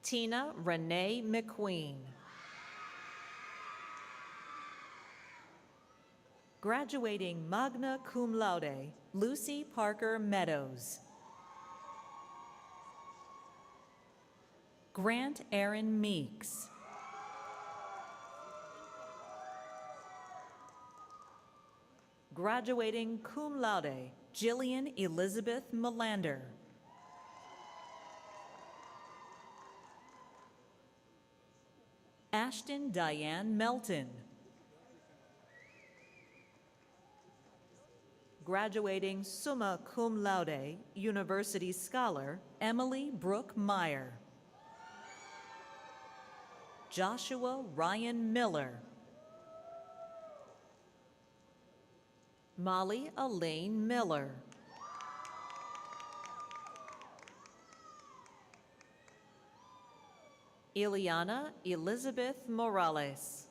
Tina Renee McQueen. Graduating magna cum laude, Lucy Parker Meadows. Grant Aaron Meeks. Graduating cum laude, Jillian Elizabeth Melander. Ashton Diane Melton. Graduating summa cum laude, University Scholar, Emily Brooke Meyer. Joshua Ryan Miller. Molly Elaine Miller. Ileana Elizabeth Morales.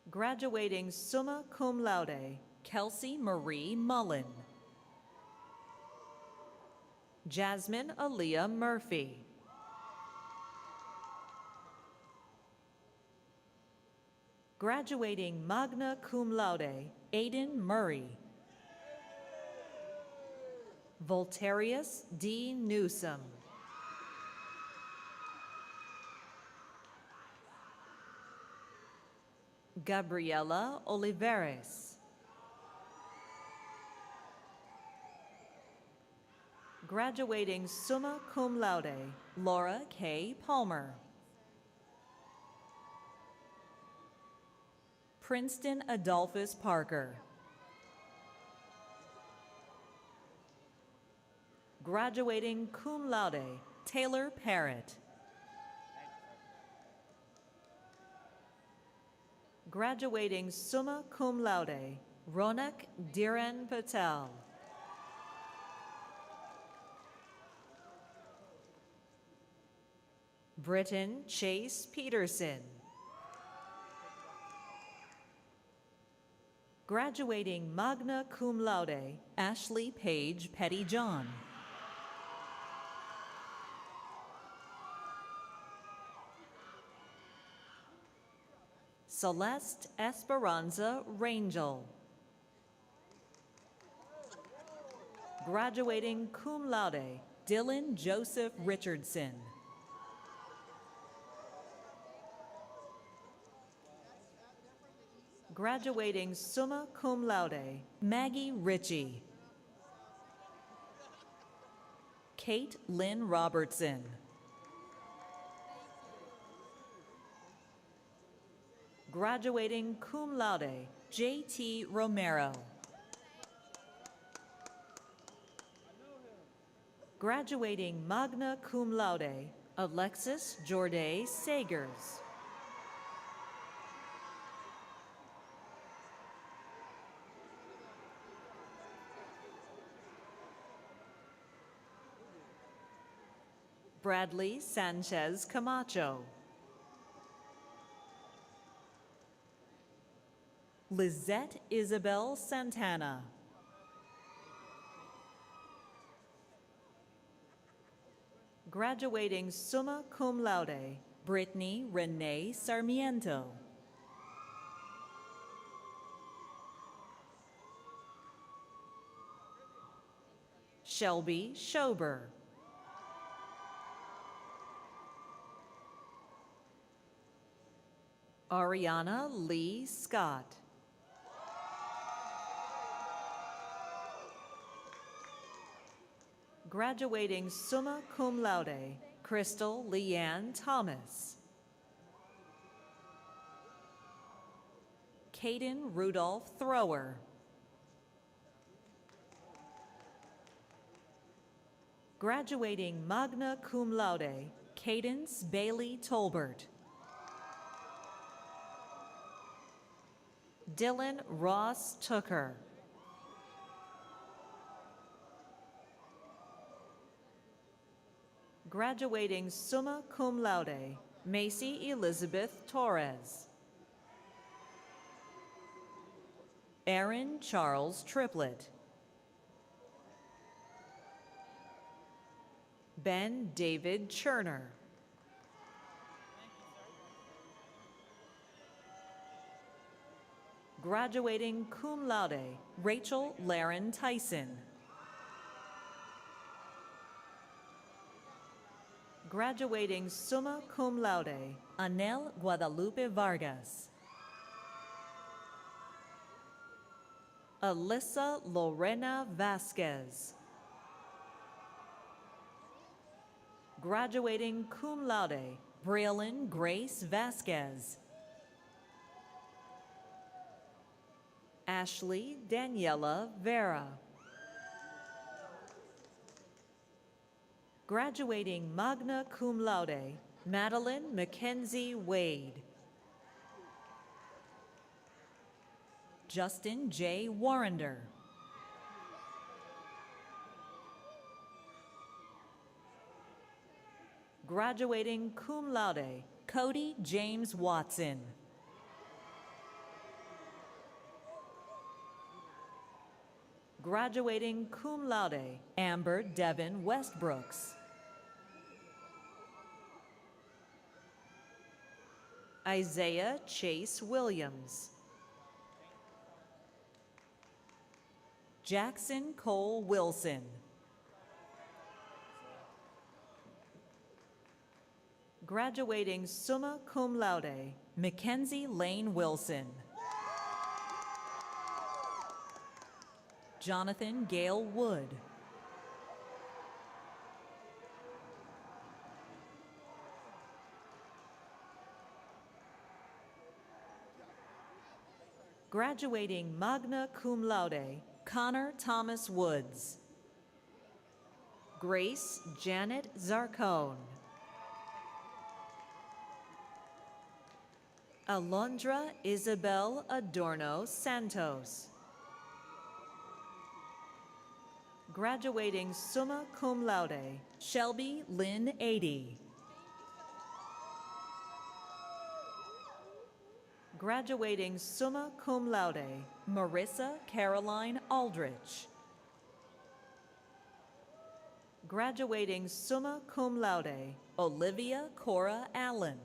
Graduating summa cum laude, Kelsey Marie Mullen. Jasmine Aaliyah Murphy. Graduating magna cum laude, Aiden Murray. Voltarius D. Newsom. Gabriela Olivares. Graduating summa cum laude, Laura K. Palmer. Princeton Adolphus Parker. Graduating cum laude, Taylor Parrott. Graduating summa cum laude, Ronak Dhiren Patel. Britton Chase Peterson. Graduating magna cum laude, Ashley Page Petty-John. Celeste Esperanza Rangel. Graduating cum laude, Dylan Joseph Richardson. Graduating summa cum laude, Maggie Ritchie. Kate Lynn Robertson. Graduating cum laude, J.T. Romero. Graduating magna cum laude, Alexis Jorday Sagers. Bradley Sanchez Camacho. Lizette Isabel Santana. Graduating summa cum laude, Brittany Renee Sarmiento. Shelby Schober. Ariana Lee Scott. Graduating summa cum laude, Crystal Leanne Thomas. Caden Rudolph Thrower. Graduating magna cum laude, Cadence Bailey Tolbert. Dylan Ross Tooker. Graduating summa cum laude, Macy Elizabeth Torres. Aaron Charles Triplett. Ben David Cherner. Graduating cum laude, Rachel Laren Tyson. Graduating summa cum laude, Anel Guadalupe Vargas. Alyssa Lorena Vasquez. Graduating cum laude, Braylon Grace Vasquez. Ashley Daniela Vera. Graduating magna cum laude, Madeline Mackenzie Wade. Justin J. Warrender. Graduating cum laude, Cody James Watson. Graduating cum laude, Amber Devon Westbrooks. Isaiah Chase Williams. Jackson Cole Wilson. Graduating summa cum laude, Mackenzie Lane Wilson. Jonathan Gale Wood. Graduating magna cum laude, Connor Thomas Woods. Grace Janet Zarcone. Alondra Isabel Adorno Santos. Graduating summa cum laude, Shelby Lynn Ady. Graduating summa cum laude, Marissa Caroline Aldrich. Graduating summa cum laude, Olivia Cora Allen.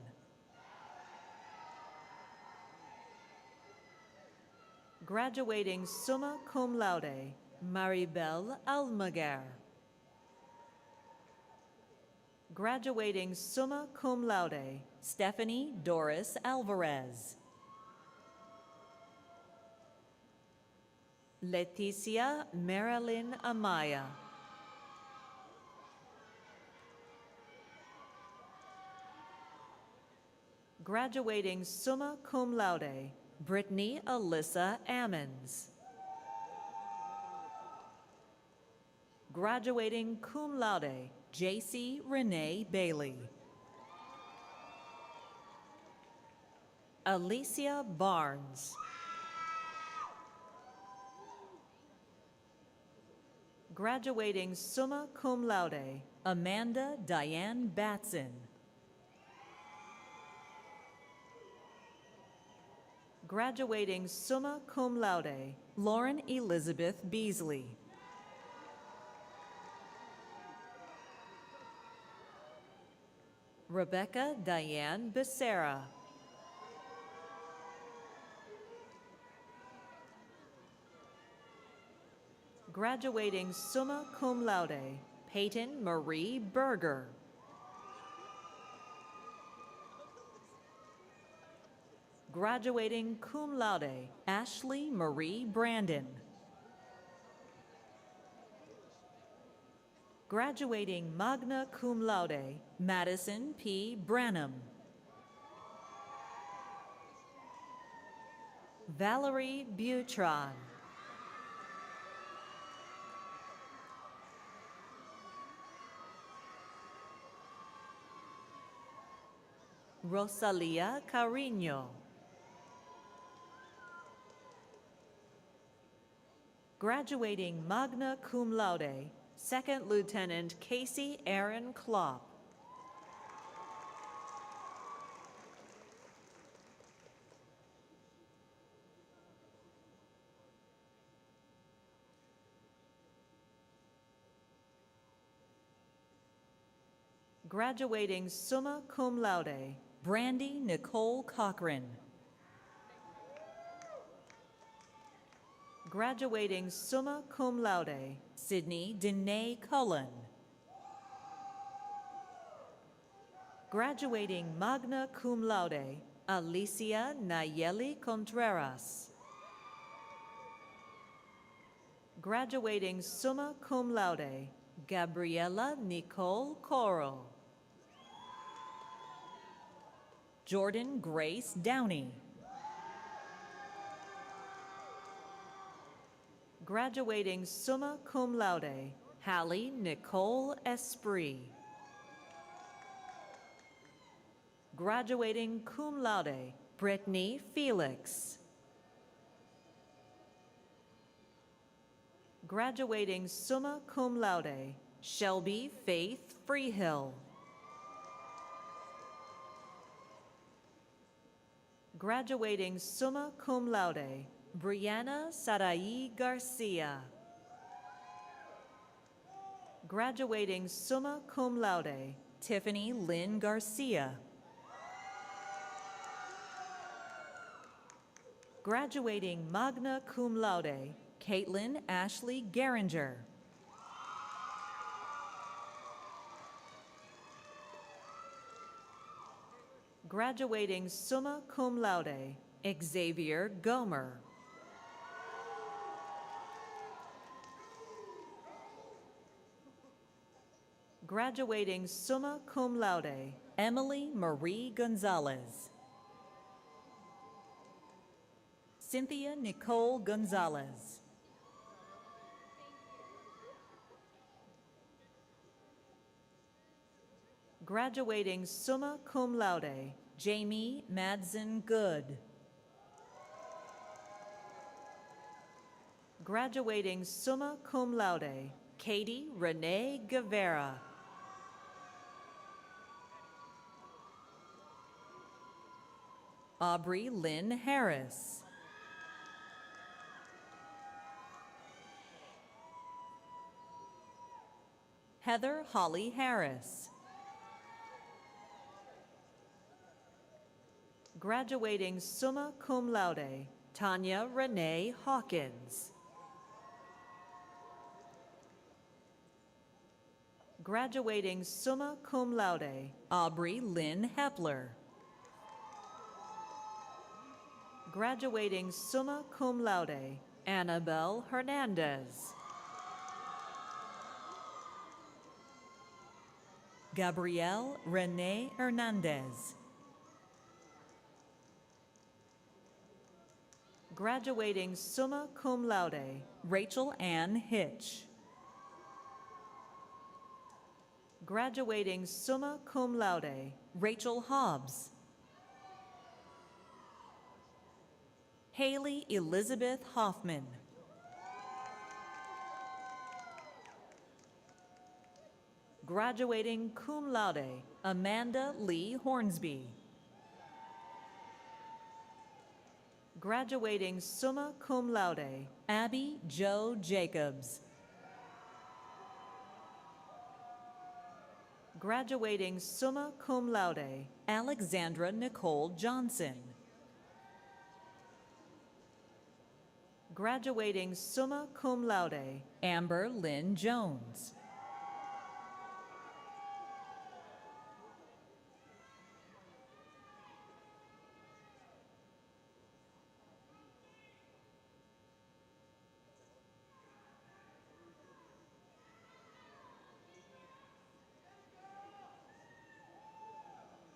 Graduating summa cum laude, Maribel Almaguer. Graduating summa cum laude, Stephanie Doris Alvarez. Leticia Marilyn Amaya. Graduating summa cum laude, Brittany Alyssa Ammons. Graduating cum laude, J.C. Renee Bailey. Alicia Barnes. Graduating summa cum laude, Amanda Diane Batson. Graduating summa cum laude, Lauren Elizabeth Beasley. Rebecca Diane Becerra. Graduating summa cum laude, Peyton Marie Berger. Graduating cum laude, Ashley Marie Brandon. Graduating magna cum laude, Madison P. Branham. Valerie Butron. Rosalia Carino. Graduating magna cum laude, Second Lieutenant Casey Aaron Klopp. Graduating summa cum laude, Brandy Nicole Cochran. Graduating summa cum laude, Sydney Danae Cullen. Graduating magna cum laude, Alicia Nayeli Contreras. Graduating summa cum laude, Gabriela Nicole Coro. Jordan Grace Downey. Graduating summa cum laude, Hallie Nicole Esprit. Graduating cum laude, Brittany Felix. Graduating summa cum laude, Shelby Faith Freehill. Graduating summa cum laude, Brianna Sarai Garcia. Graduating summa cum laude, Tiffany Lynn Garcia. Graduating magna cum laude, Caitlin Ashley Geringer. Graduating summa cum laude, Xavier Gomer. Graduating summa cum laude, Emily Marie Gonzalez. Cynthia Nicole Gonzalez. Graduating summa cum laude, Jamie Madsen Good. Graduating summa cum laude, Katie Renee Guevara. Aubrey Lynn Harris. Heather Holly Harris. Graduating summa cum laude, Tanya Renee Hawkins. Graduating summa cum laude, Aubrey Lynn Hepler. Graduating summa cum laude, Annabelle Hernandez. Gabrielle Renee Hernandez. Graduating summa cum laude, Rachel Ann Hitch. Graduating summa cum laude, Rachel Hobbs. Haley Elizabeth Hoffman. Graduating cum laude, Amanda Lee Hornsby. Graduating summa cum laude, Abby Jo Jacobs. Graduating summa cum laude, Alexandra Nicole Johnson. Graduating summa cum laude, Amber Lynn Jones.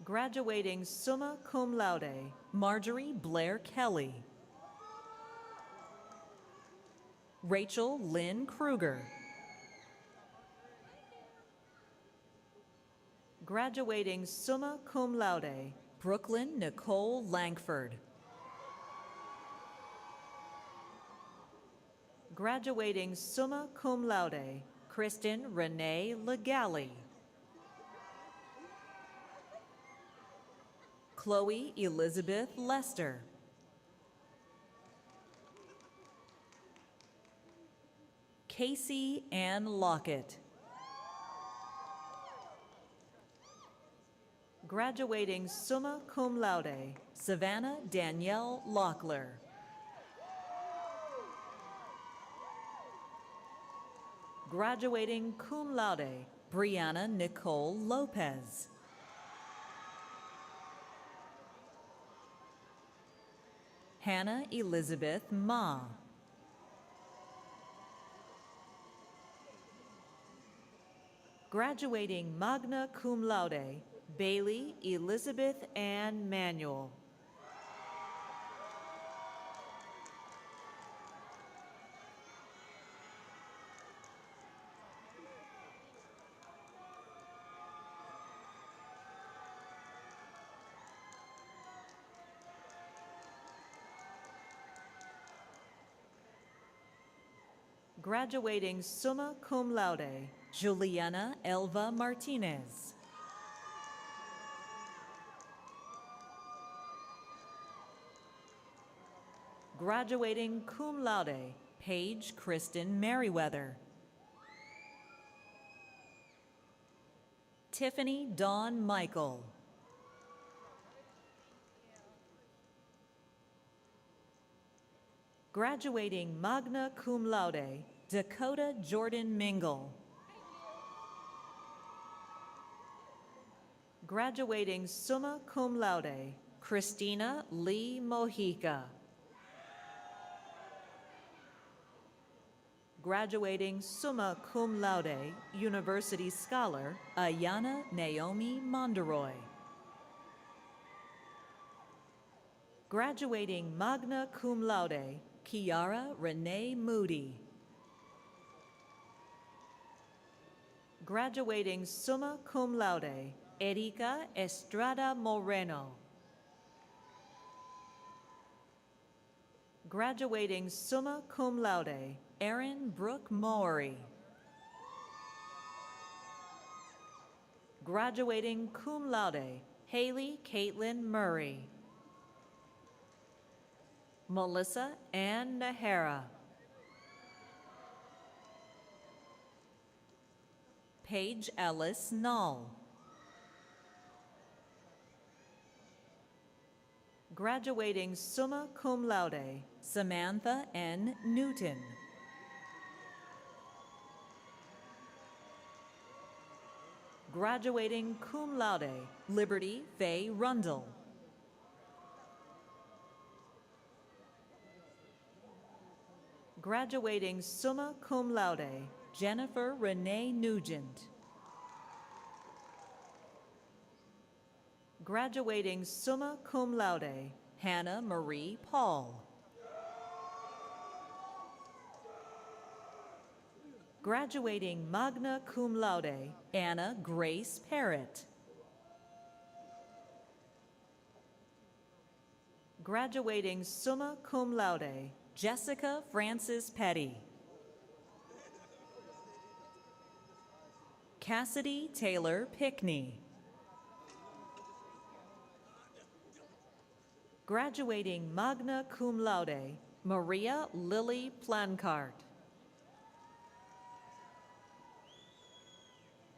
Graduating summa cum laude, Marjorie Blair Kelly. Rachel Lynn Kruger. Graduating summa cum laude, Brooklyn Nicole Langford. Graduating summa cum laude, Kristen Renee Legali. Chloe Elizabeth Lester. Casey Ann Lockett. Graduating summa cum laude, Savannah Danielle Locklear. Graduating cum laude, Brianna Nicole Lopez. Hannah Elizabeth Ma. Graduating magna cum laude, Bailey Elizabeth Ann Manuel. Graduating summa cum laude, Juliana Elva Martinez. Graduating cum laude, Paige Kristen Merriweather. Tiffany Dawn Michael. Graduating magna cum laude, Dakota Jordan Mingle. Graduating summa cum laude, Christina Lee Mojica. Graduating summa cum laude, University Scholar, Ayana Naomi Monderoy. Graduating magna cum laude, Kiara Renee Moody. Graduating summa cum laude, Erika Estrada Moreno. Graduating summa cum laude, Erin Brooke Maury. Graduating cum laude, Haley Caitlin Murray. Melissa Ann Nahara. Paige Ellis Null. Graduating summa cum laude, Samantha N. Newton. Graduating cum laude, Liberty Faye Rundle. Graduating summa cum laude, Jennifer Renee Nugent. Graduating summa cum laude, Hannah Marie Paul. Graduating magna cum laude, Anna Grace Parrott. Graduating summa cum laude, Jessica Francis Petty. Cassidy Taylor Pickney. Graduating magna cum laude, Maria Lily Plancart.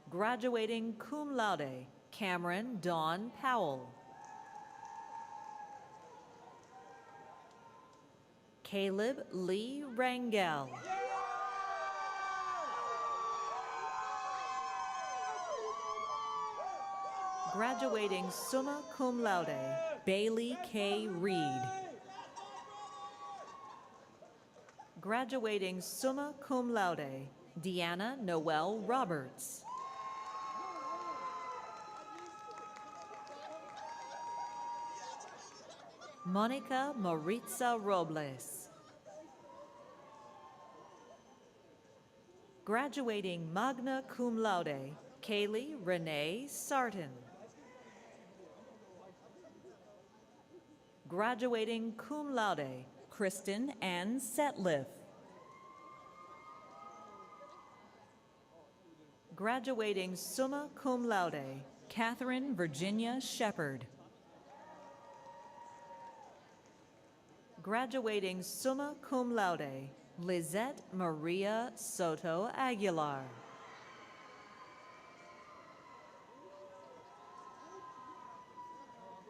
Graduating cum laude, Cameron Dawn Powell. Caleb Lee Rangel. Graduating summa cum laude, Bailey K. Reed. Graduating summa cum laude, Deanna Noel Roberts. Monica Maritza Robles. Graduating magna cum laude, Kaylee Renee Sarton. Graduating cum laude, Kristen Ann Setliff. Graduating summa cum laude, Catherine Virginia Shepard. Graduating summa cum laude, Lizette Maria Soto Aguilar.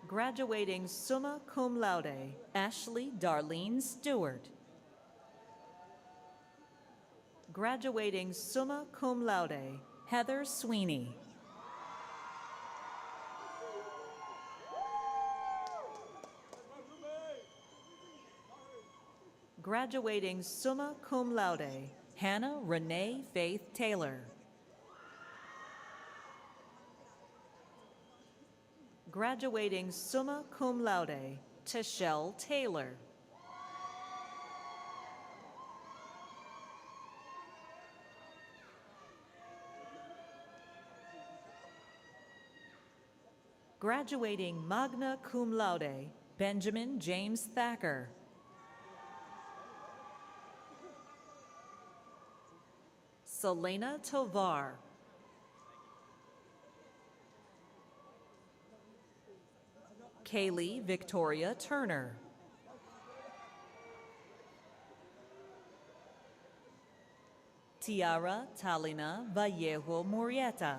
Graduating summa cum laude, Ashley Darlene Stewart. Graduating summa cum laude, Heather Sweeney. Graduating summa cum laude, Hannah Renee Faith Taylor. Graduating summa cum laude, Tashelle Taylor. Graduating magna cum laude, Benjamin James Thacker. Selena Tovar. Kaylee Victoria Turner. Tiara Talina Vallejo Murrieta.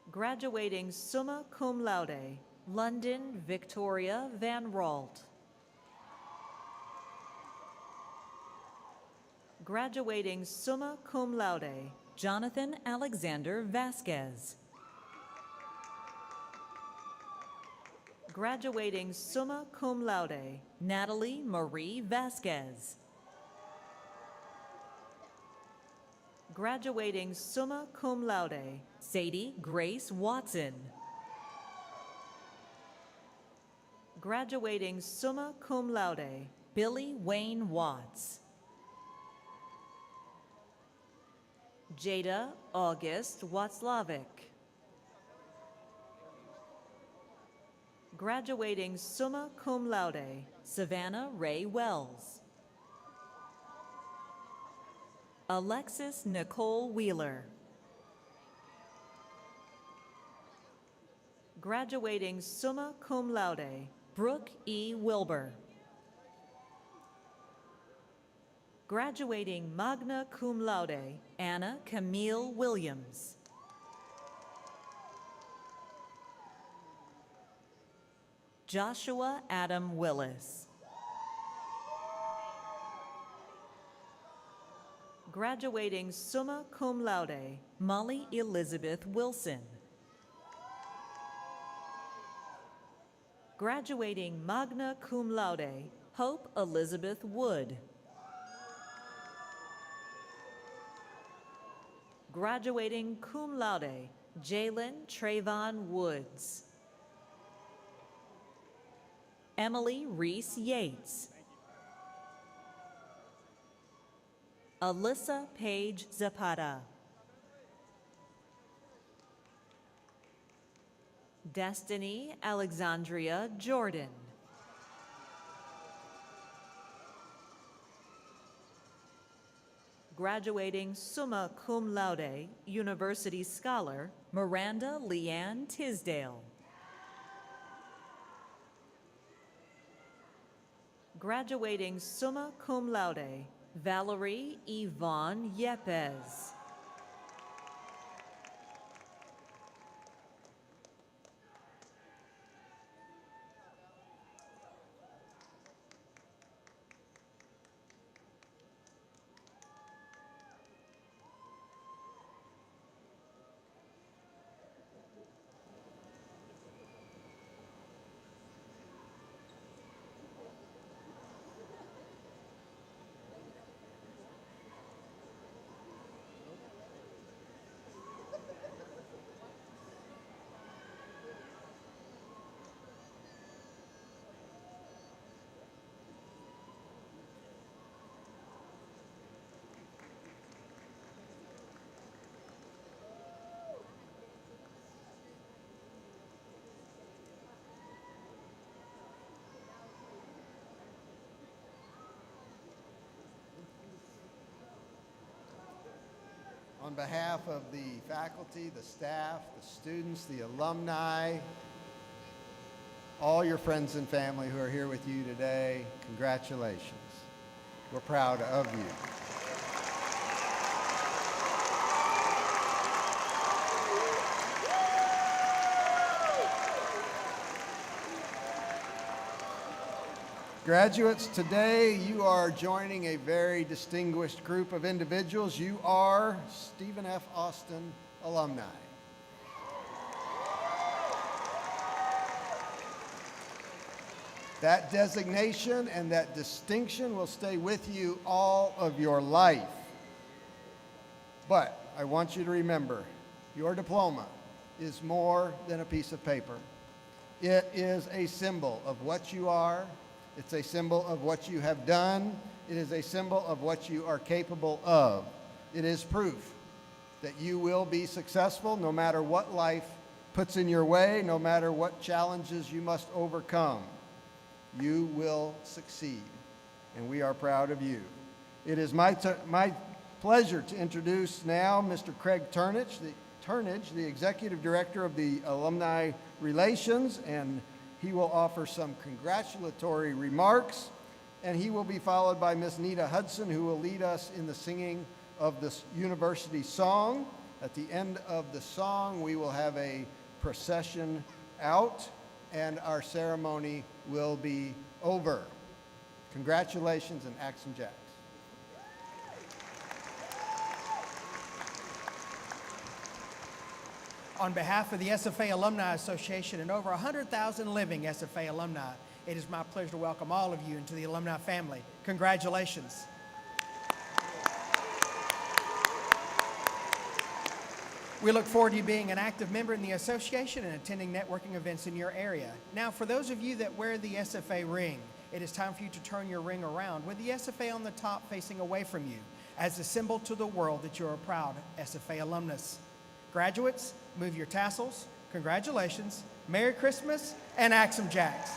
Graduating summa cum laude, London Victoria Van Ralt. Graduating summa cum laude, Jonathan Alexander Vasquez. Graduating summa cum laude, Natalie Marie Vasquez. Graduating summa cum laude, Sadie Grace Watson. Graduating summa cum laude, Billy Wayne Watts. Jada August Watzlawick. Graduating summa cum laude, Savannah Ray Wells. Alexis Nicole Wheeler. Graduating summa cum laude, Brooke E. Wilbur. Graduating magna cum laude, Anna Camille Williams. Joshua Adam Willis. Graduating summa cum laude, Molly Elizabeth Wilson. Graduating magna cum laude, Hope Elizabeth Wood. Graduating cum laude, Jalen Trayvon Woods. Emily Reese Yates. Alyssa Page Zapata. Destiny Alexandria Jordan. Graduating summa cum laude, University Scholar, Miranda Leanne Tisdale. Graduating summa cum laude, Valerie Yvonne Yepes. On behalf of the faculty, the staff, the students, the alumni, all your friends and family who are here with you today, congratulations. We're proud of you. Graduates, today you are joining a very distinguished group of individuals. You are Stephen F. Austin alumni. That designation and that distinction will stay with you all of your life. But I want you to remember, your diploma is more than a piece of paper. It is a symbol of what you are. It's a symbol of what you have done. It is a symbol of what you are capable of. It is proof that you will be successful no matter what life puts in your way, no matter what challenges you must overcome. You will succeed, and we are proud of you. It is my pleasure to introduce now Mr. Craig Turnage, the Executive Director of the Alumni Relations, and he will offer some congratulatory remarks, and he will be followed by Ms. Nita Hudson, who will lead us in the singing of this university song. At the end of the song, we will have a procession out, and our ceremony will be over. Congratulations and Axe and Jacks. On behalf of the SFA Alumni Association and over 100,000 living SFA alumni, it is my pleasure to welcome all of you into the alumni family. Congratulations. We look forward to you being an active member in the association and attending networking events in your area. Now, for those of you that wear the SFA ring, it is time for you to turn your ring around with the SFA on the top facing away from you as a symbol to the world that you're a proud SFA alumnus. Graduates, move your tassels. Congratulations, Merry Christmas, and Axe 'em Jacks.